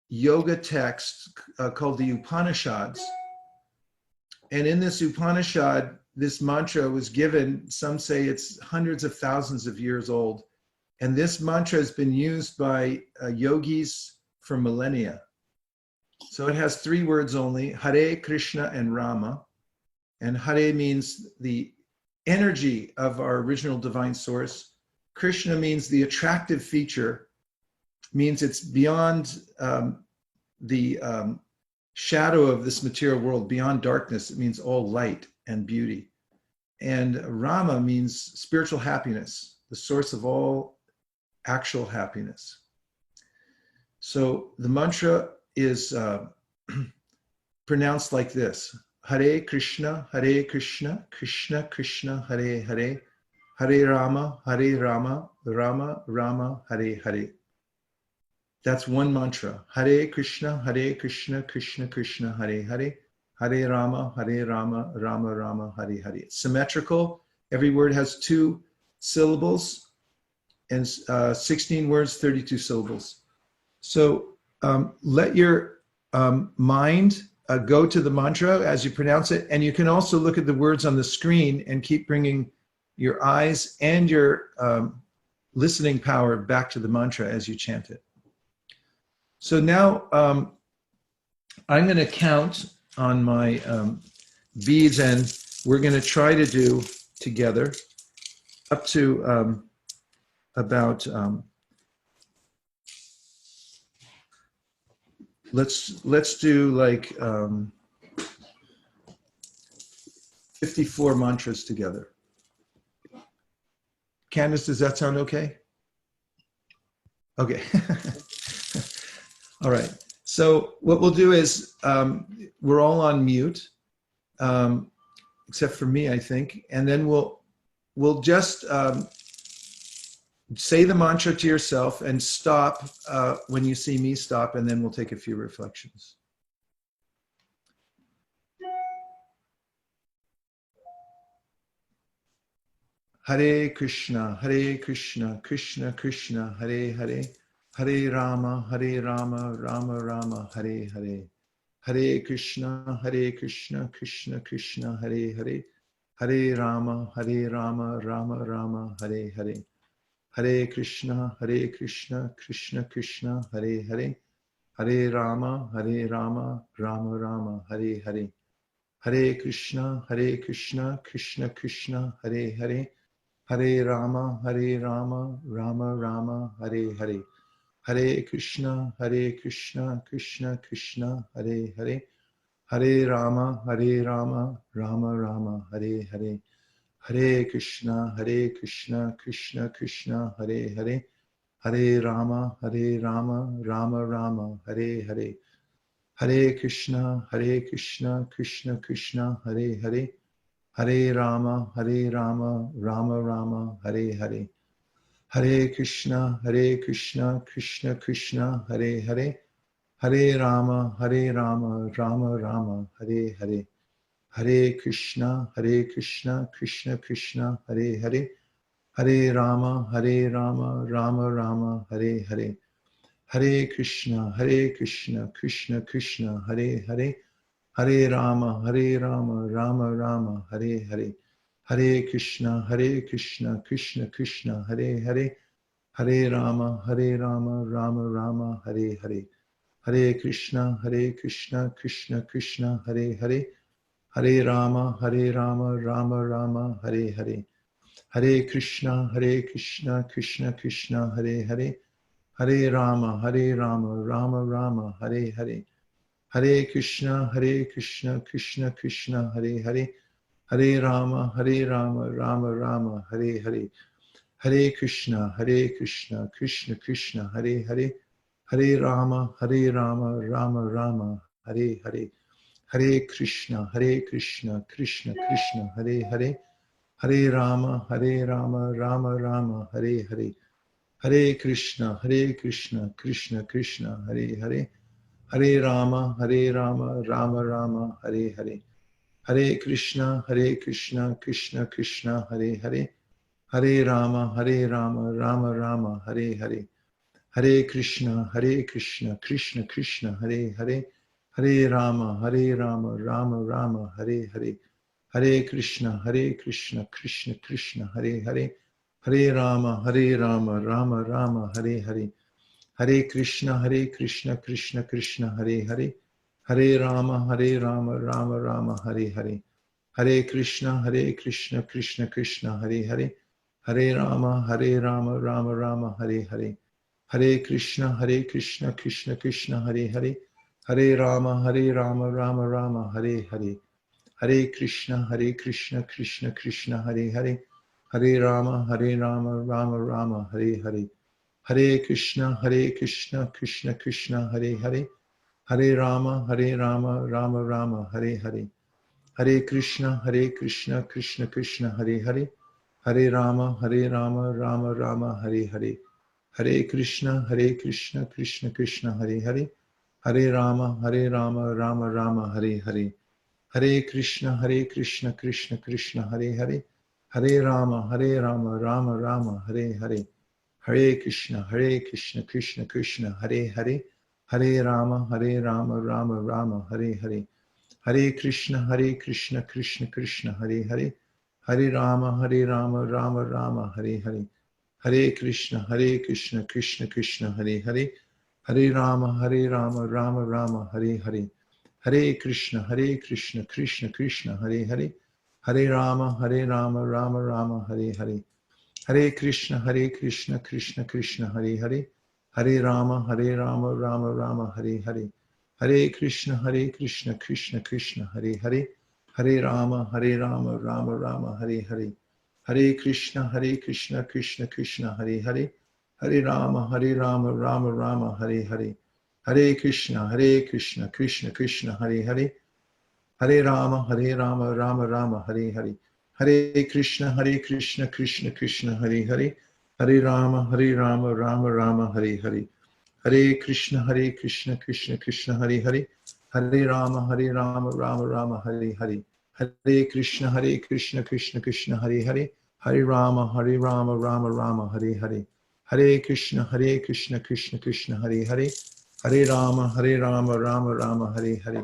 yoga text called the Upanishads. And in this Upanishad, this mantra was given, some say it's hundreds of thousands of years old. And this mantra has been used by yogis for millennia. So it has 3 words only, Hare, Krishna, and Rama. And Hare means the energy of our original divine source. Krishna means the attractive feature, means it's beyond the shadow of this material world, beyond darkness. It means all light and beauty. And Rama means spiritual happiness, the source of all actual happiness. So the mantra is pronounced like this. Hare Krishna, Krishna Krishna, Hare Hare, Hare Rama, Rama Rama, Hare Hare. That's one mantra. Hare Krishna, Krishna Krishna, Hare Hare, Hare Rama, Rama Rama, Hare Hare. It's symmetrical. Every word has 2 syllables, and 16 words, 32 syllables. So let your mind go to the mantra as you pronounce it, and you can also look at the words on the screen and keep bringing your eyes and your listening power back to the mantra as you chant it. So now I'm going to count on my beads, and we're going to try to do together up to about let's do like 54 mantras together. Candace, does that sound okay? Okay. All right. So what we'll do is we're all on mute, except for me, I think, and then we'll just say the mantra to yourself and stop when you see me stop, and then we'll take a few reflections. Hare Krishna, Krishna Krishna, Hare Hare, Hare Rama, Rama Rama, Hare Hare. Hare Krishna, Krishna Krishna, Hare Hare, Hare Rama, Rama Rama, Hare Hare. Hare Krishna, Krishna Krishna, Hare Hare, Hare Rama, Rama Rama, Hare Hare. Hare Krishna, Krishna Krishna, Hare Hare, Hare Rama, Rama Rama, Hare Hare. Hare Krishna, Krishna Krishna, Hare Hare, Hare Rama, Rama Rama, Hare Hare. Hare Krishna, Krishna Krishna, Hare Hare, Hare Rama, Rama Rama, Hare Hare. Hare Krishna, Krishna Krishna, Hare Hare, Hare Rama, Rama Rama, Hare Hare. Hare Krishna, Krishna Krishna, Hare Hare, Hare Rama, Rama Rama, Hare Hare. Hare Krishna, Krishna Krishna, Hare Hare, Hare Rama, Rama Rama, Hare Hare. Hare Krishna, Krishna Krishna, Hare Hare, Hare Rama, Rama Rama, Hare Hare. Hare Krishna, Krishna Krishna, Hare Hare, Hare Rama, Rama Rama, Hare Hare. Hare Krishna, Krishna Krishna, Hare Hare, Hare Rama, Rama Rama, Hare Hare. Hare Krishna, Krishna Krishna, Hare Hare, Hare Rama, Rama Rama, Hare Hare. Hare Krishna, Krishna Krishna, Hare Hare, Hare Rama, Rama Rama, Hare Hare. Hare Krishna, Krishna Krishna, Hare Hare, Hare Rama, Rama Rama, Hare Hare. Hare Krishna, Krishna Krishna, Hare Hare, Hare Rama, Rama Rama, Hare Hare. Hare Krishna, Krishna Krishna, Hare Hare, Hare Rama, Rama Rama, Hare Hare. Hare Krishna, Krishna Krishna, Hare Hare, Hare Rama, Rama Rama, Hare Hare. Hare Krishna, Krishna Krishna, Hare Hare, Hare Rama, Rama Rama, Hare Hare. Hare Krishna, Krishna Krishna, Hare Hare, Hare Rama, Rama Rama, Hare Hare. Hare Krishna, Krishna, Hare Hare, Hare Rama, Rama Rama, Hare Hare. Hare Krishna, Krishna, Hare Hare, Hare Rama, Rama Rama, Hare Hare. Hare Krishna, Krishna, Hare Hare, Hare Rama, Rama Rama, Hare Hare. Hare Krishna, Krishna, Hare Hare, Hare Rama, Rama Rama, Hare Hare. Hare Krishna, Krishna, Hare Hare, Hare Rama, Rama Rama, Hare Hare. Hare Krishna, Krishna Krishna, Hare Hare, Hare Rama, Rama Rama, Hare Hare. Hare Krishna, Krishna Krishna, Hare Hare, Hare Rama, Rama Rama, Hare Hare. Hare Krishna, Krishna Krishna, Hare Hare, Hare Rama, Rama Rama, Hare Hare. Hare Krishna, Krishna Krishna, Hare Hare, Hare Rama, Rama Rama, Hare Hare. Hare Krishna, Krishna Krishna, Hare Hare, Hare Rama, Rama Rama, Hare Hare. Hare Krishna, Krishna Krishna, Hare Hare, Hare Rama, Rama Rama, Hare Hare. Hare Krishna, Krishna Krishna, Hare Hare, Hare Rama, Rama Rama, Hare Hare. Hare Krishna, Krishna Krishna, Hare Hare, Hare Rama, Rama Rama, Hare Hare. Hare Krishna, Krishna Krishna, Hare Hare, Hare Rama, Rama Rama, Hare Hare. Hare Krishna, Krishna Krishna, Hare Hare, Hare Rama, Rama Rama, Hare Hare. Hare Krishna, Krishna Krishna, Hare Hare, Hare Rama, Rama Rama, Hare Hare. Hare Krishna, Krishna Krishna, Hare Hare, Hare Rama, Rama Rama, Hare Hare. Hare Krishna, Krishna Krishna, Hare Hare, Hare Rama, Rama Rama, Hare Hare. Hare Krishna, Krishna Krishna, Hare Hare, Hare Rama, Rama Rama, Hare Hare. Hare Krishna, Krishna Krishna, Hare Hare, Hare Rama, Rama Rama, Hare Hare. Hare Krishna, Krishna Krishna, Hare Hare, Hare Rama, Rama Rama, Hare Hare. Hare Krishna, Krishna Krishna, Hare Hare, Hare Rama, Rama Rama, Hare Hare.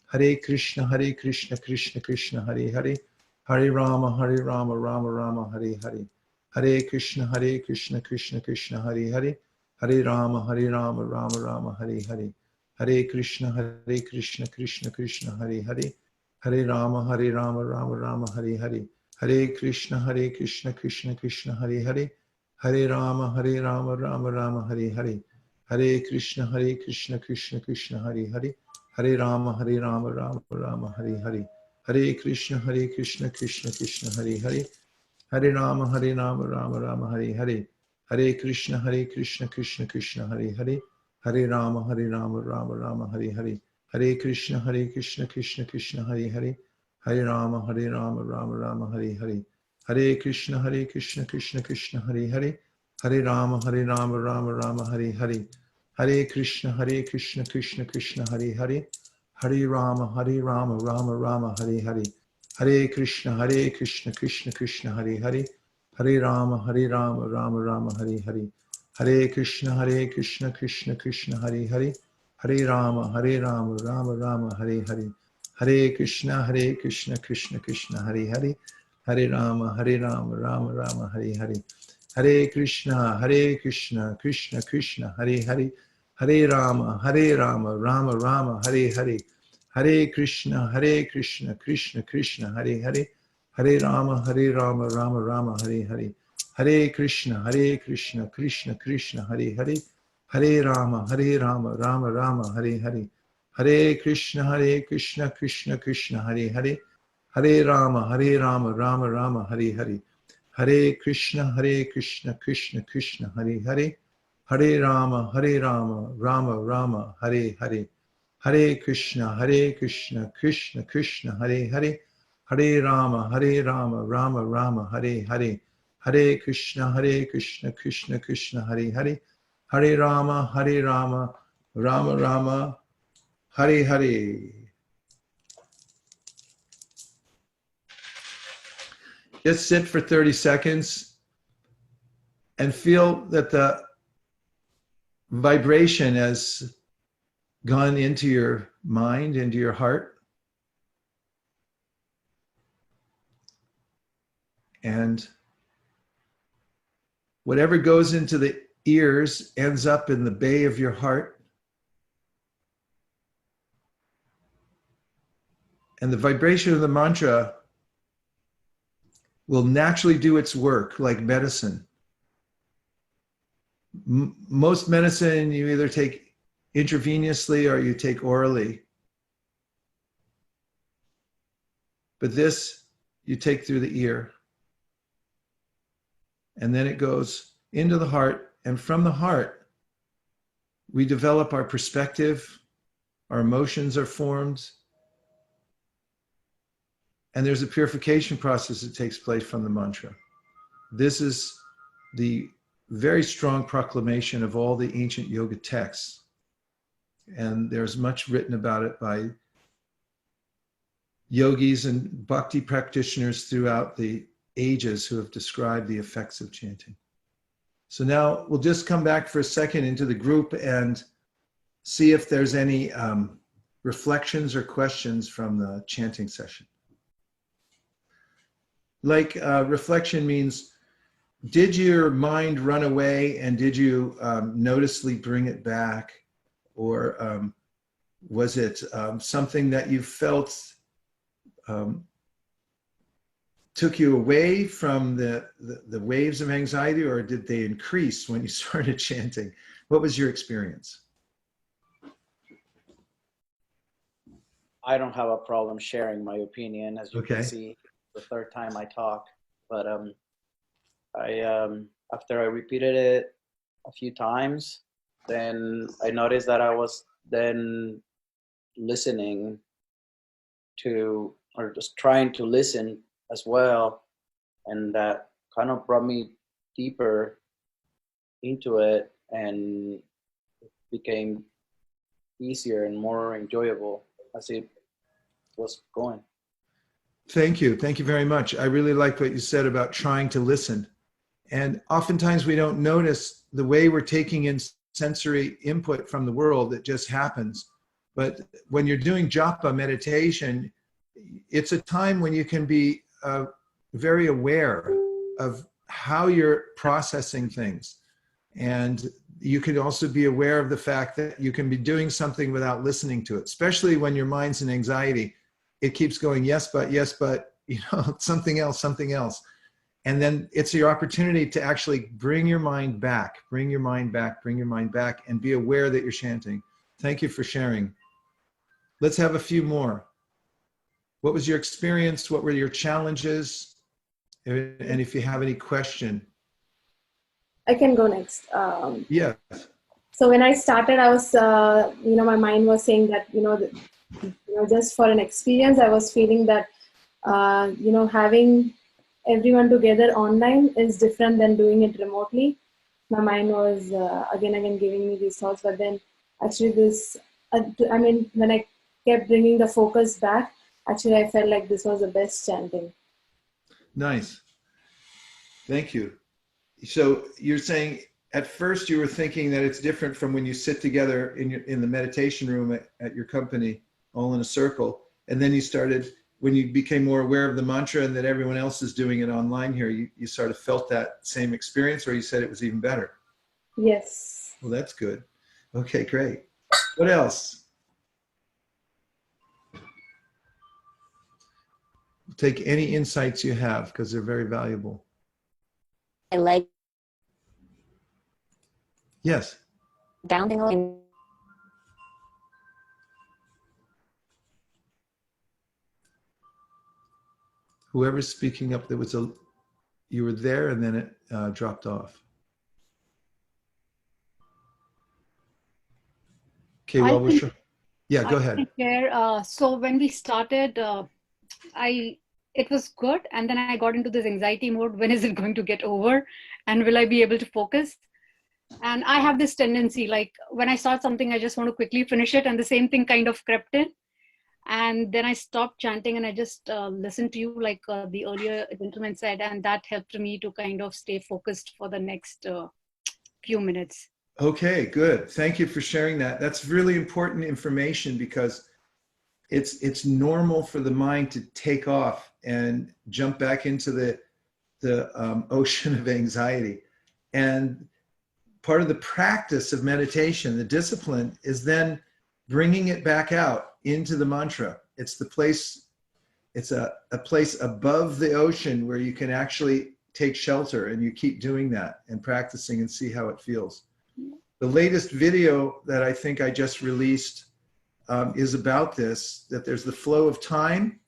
Hare Krishna, Krishna Krishna, Hare Hare, Hare Rama, Rama Rama, Hare Hare. Hare Krishna, Krishna Krishna, Hare Hare, Hare Rama, Rama Rama, Hare Hare. Hare Krishna, Krishna Krishna, Hare Hare, Hare Rama, Rama Rama, Hare Hare. Hare Krishna, Krishna Krishna, Hare Hare, Hare Rama, Rama Rama, Hare Hare. Hare Krishna, Krishna Krishna, Hare Hare, Hare Rama, Rama Rama, Hare Hare. Hare Krishna, Krishna Krishna, Hare Hare, Hare Rama, Rama Rama, Hare Hare. Hare Krishna, Krishna Krishna, Hare Hare, Hare Rama, Rama Rama, Hare Hare. Hare Krishna, Krishna Krishna, Hare Hare, Hare Rama, Rama Rama, Hare Hare. Hare Krishna, Krishna Krishna, Hare Hare, Hare Rama, Rama Rama, Hare Hare. Hare Krishna, Krishna Krishna, Hare Hare, Hare Rama, Rama Rama, Hare Hare. Hare Krishna, Krishna Krishna, Hare Hare, Hare Rama, Rama Rama, Hare Hare. Hare Krishna, Krishna Krishna, Hare Hare, Hare Rama, Rama Rama, Hare Hare. Hare Krishna, Krishna Krishna, Hare Hare, Hare Rama, Rama Rama, Hare Hare. Hare Krishna, Krishna Krishna, Hare Hare, Hare Rama, Rama Rama, Hare Hare. Hare Krishna, Krishna Krishna, Hare Hare, Hare Rama, Rama Rama, Hare Hare. Hare Krishna, Krishna Krishna, Hare Hare, Hare Rama, Rama Rama, Hare Hare. Hare Krishna, Krishna Krishna, Hare Hare, Hare Rama, Rama Rama, Hare Hare. Hare Krishna, Krishna Krishna, Hare Hare, Hare Rama, Rama Rama, Hare Hare. Just sit for 30 seconds and feel that the vibration has gone into your mind, into your heart. And whatever goes into the ears ends up in the bay of your heart. And the vibration of the mantra will naturally do its work like medicine. Most medicine you either take intravenously or you take orally. But this you take through the ear. And then it goes into the heart. And from the heart, we develop our perspective, our emotions are formed, And there's a purification process that takes place from the mantra. This is the very strong proclamation of all the ancient yoga texts. And there's much written about it by yogis and bhakti practitioners throughout the ages who have described the effects of chanting. So now we'll just come back for a second into the group and see if there's any reflections or questions from the chanting session. Like reflection means, did your mind run away and did you noticeably bring it back? Or was it something that you felt took you away from the waves of anxiety, or did they increase when you started chanting? What was your experience? I don't have a problem sharing my opinion, as you Okay. can see, the third time I talk. But after I repeated it a few times, then I noticed that I was then listening to, or just trying to listen as well, and that kind of brought me deeper into it, and it became easier and more enjoyable as it was going. Thank you. Thank you very much. I really liked what you said about trying to listen. And oftentimes we don't notice the way we're taking in sensory input from the world. It just happens. But when you're doing japa meditation, it's a time when you can be very aware of how you're processing things. And you can also be aware of the fact that you can be doing something without listening to it, especially when your mind's in anxiety. It keeps going, yes, but, you know, something else, something else. And then it's your opportunity to actually bring your mind back, bring your mind back, bring your mind back, and be aware that you're chanting. Thank you for sharing. Let's have a few more. What was your experience? What were your challenges? And if you have any question. I can go next. Yes. So when I started, I was, my mind was saying that, just for an experience, I was feeling that, having everyone together online is different than doing it remotely. My mind was again giving me these thoughts, but then actually when I kept bringing the focus back, actually I felt like this was the best chanting. Nice. Thank you. So you're saying at first you were thinking that it's different from when you sit together in the meditation room at your company, all in a circle, and then you started, when you became more aware of the mantra and that everyone else is doing it online here, you sort of felt that same experience, or you said it was even better? Yes. Well, that's good. Okay, great. What else? Take any insights you have, because they're very valuable. I like Yes. bounding away. Whoever's speaking up, you were there and then it dropped off. Okay, well, we're sure. Yeah, go ahead. So when we started, it was good, and then I got into this anxiety mode. When is it going to get over, and will I be able to focus? And I have this tendency, like when I start something, I just want to quickly finish it, and the same thing kind of crept in. And then I stopped chanting and I just listened to you, like the earlier gentleman said, and that helped me to kind of stay focused for the next few minutes. Okay, good. Thank you for sharing that. That's really important information, because it's normal for the mind to take off and jump back into the ocean of anxiety. And part of the practice of meditation, the discipline, is then bringing it back out into the mantra. It's the place, it's a place above the ocean where you can actually take shelter, and you keep doing that and practicing and see how it feels. The latest video that I think I just released is about this, that there's the flow of time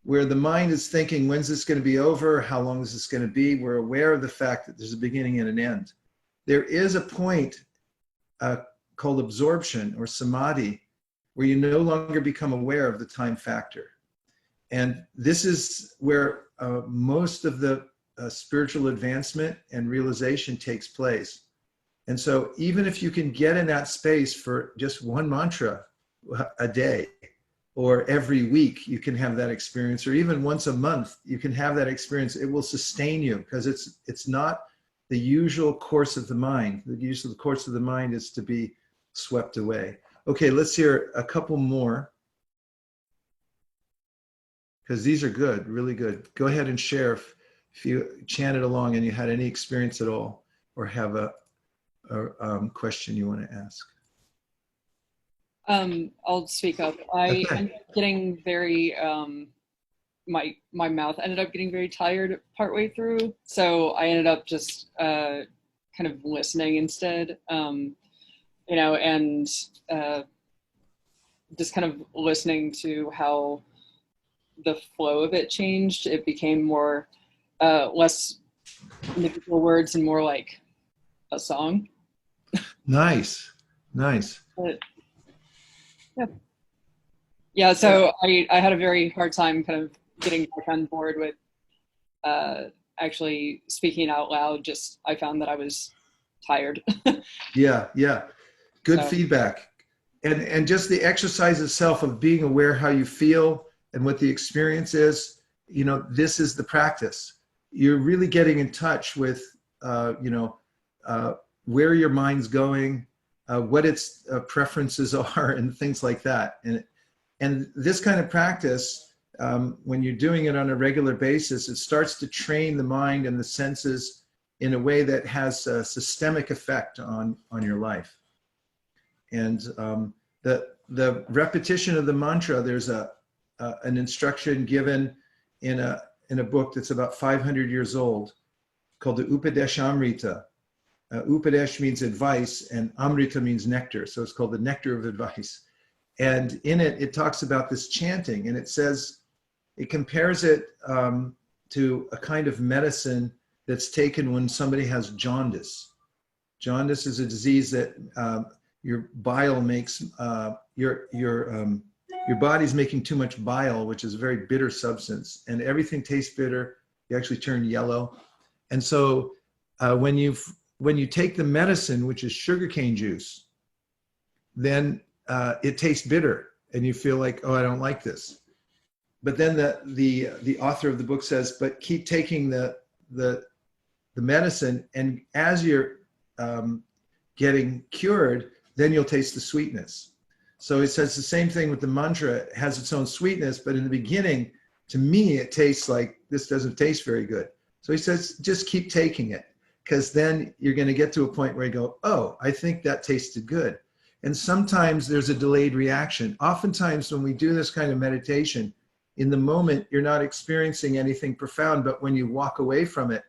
where the mind is thinking, when's this going to be over? How long is this going to be? We're aware of the fact that there's a beginning and an end. There is a point called absorption or samadhi, where you no longer become aware of the time factor. And this is where most of the spiritual advancement and realization takes place. And so even if you can get in that space for just one mantra a day, or every week you can have that experience, or even once a month you can have that experience, it will sustain you, because it's not the usual course of the mind. The usual course of the mind is to be swept away. Okay, let's hear a couple more, because these are good, really good. Go ahead and share if you chanted along and you had any experience at all, or have a question you want to ask. I'll speak up. I Okay. ended up getting very, my mouth ended up getting very tired partway through. So I ended up just kind of listening instead, you know, and just kind of listening to how the flow of it changed. It became more, less individual words and more like a song. Nice, nice. But, yeah, so I had a very hard time kind of getting back on board with actually speaking out loud. Just I found that I was tired. Yeah, yeah. Good So. feedback. And just the exercise itself of being aware how you feel and what the experience is, you know, this is the practice. You're really getting in touch with, you know, where your mind's going, what its preferences are, and things like that. And this kind of practice, when you're doing it on a regular basis, it starts to train the mind and the senses in a way that has a systemic effect on your life. And the repetition of the mantra, there's an instruction given in a book that's about 500 years old called the Upadeshamrita. Upadesh means advice, and Amrita means nectar. So it's called the nectar of advice. And in it, it talks about this chanting, and it says, it compares it to a kind of medicine that's taken when somebody has jaundice. Jaundice is a disease that your bile makes, your body's making too much bile, which is a very bitter substance, and everything tastes bitter. You actually turn yellow. And so when you take the medicine, which is sugarcane juice, then it tastes bitter, and you feel like, oh, I don't like this. But then the author of the book says, but keep taking the medicine, and as you're getting cured, then you'll taste the sweetness. So it says the same thing with the mantra. It has its own sweetness, but in the beginning, to me, it tastes like this doesn't taste very good. So he says, just keep taking it, because then you're going to get to a point where you go, oh, I think that tasted good. And sometimes there's a delayed reaction. Oftentimes when we do this kind of meditation, in the moment, you're not experiencing anything profound, but when you walk away from it,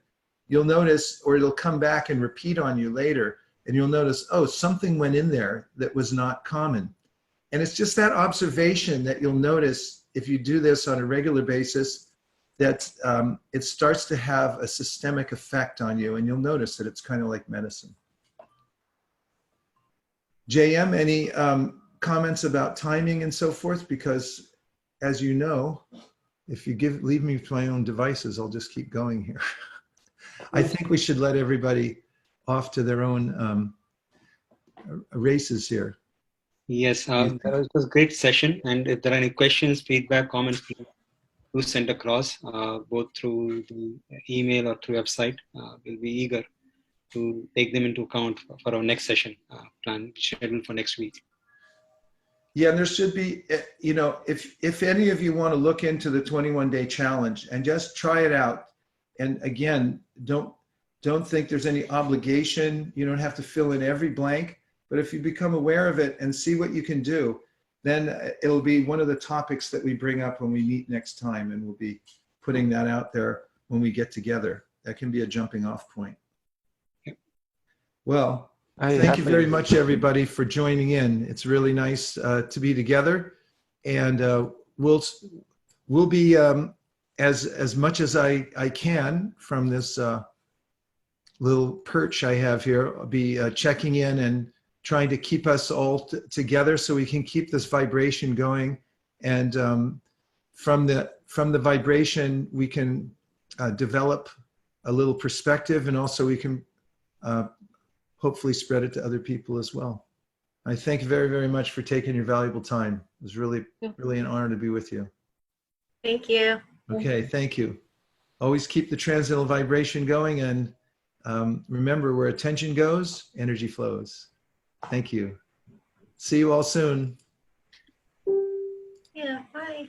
you'll notice, or it'll come back and repeat on you later, and you'll notice, oh, something went in there that was not common. And it's just that observation that you'll notice if you do this on a regular basis, that it starts to have a systemic effect on you, and you'll notice that it's kind of like medicine. JM, any comments about timing and so forth? Because as you know, if you leave me with my own devices, I'll just keep going here. I think we should let everybody off to their own races here. Yes, that was a great session. And if there are any questions, feedback, comments, do send across, both through the email or through website. We'll be eager to take them into account for our next session plan scheduled for next week. Yeah, and there should be, you know, if any of you want to look into the 21-day challenge and just try it out. And again, don't think there's any obligation. You don't have to fill in every blank, but if you become aware of it and see what you can do, then it'll be one of the topics that we bring up when we meet next time, and we'll be putting that out there when we get together. That can be a jumping off point. Well, thank you very much, everybody, for joining in. It's really nice to be together, and we'll be as much as I can from this little perch I have here. I'll be checking in and trying to keep us all together so we can keep this vibration going, and from the vibration, we can develop a little perspective, and also we can hopefully spread it to other people as well. I thank you very, very much for taking your valuable time. It was really, really an honor to be with you. Thank you. Okay, thank you. Always keep the transcendental vibration going, and remember, where attention goes, energy flows. Thank you. See you all soon. Yeah, bye.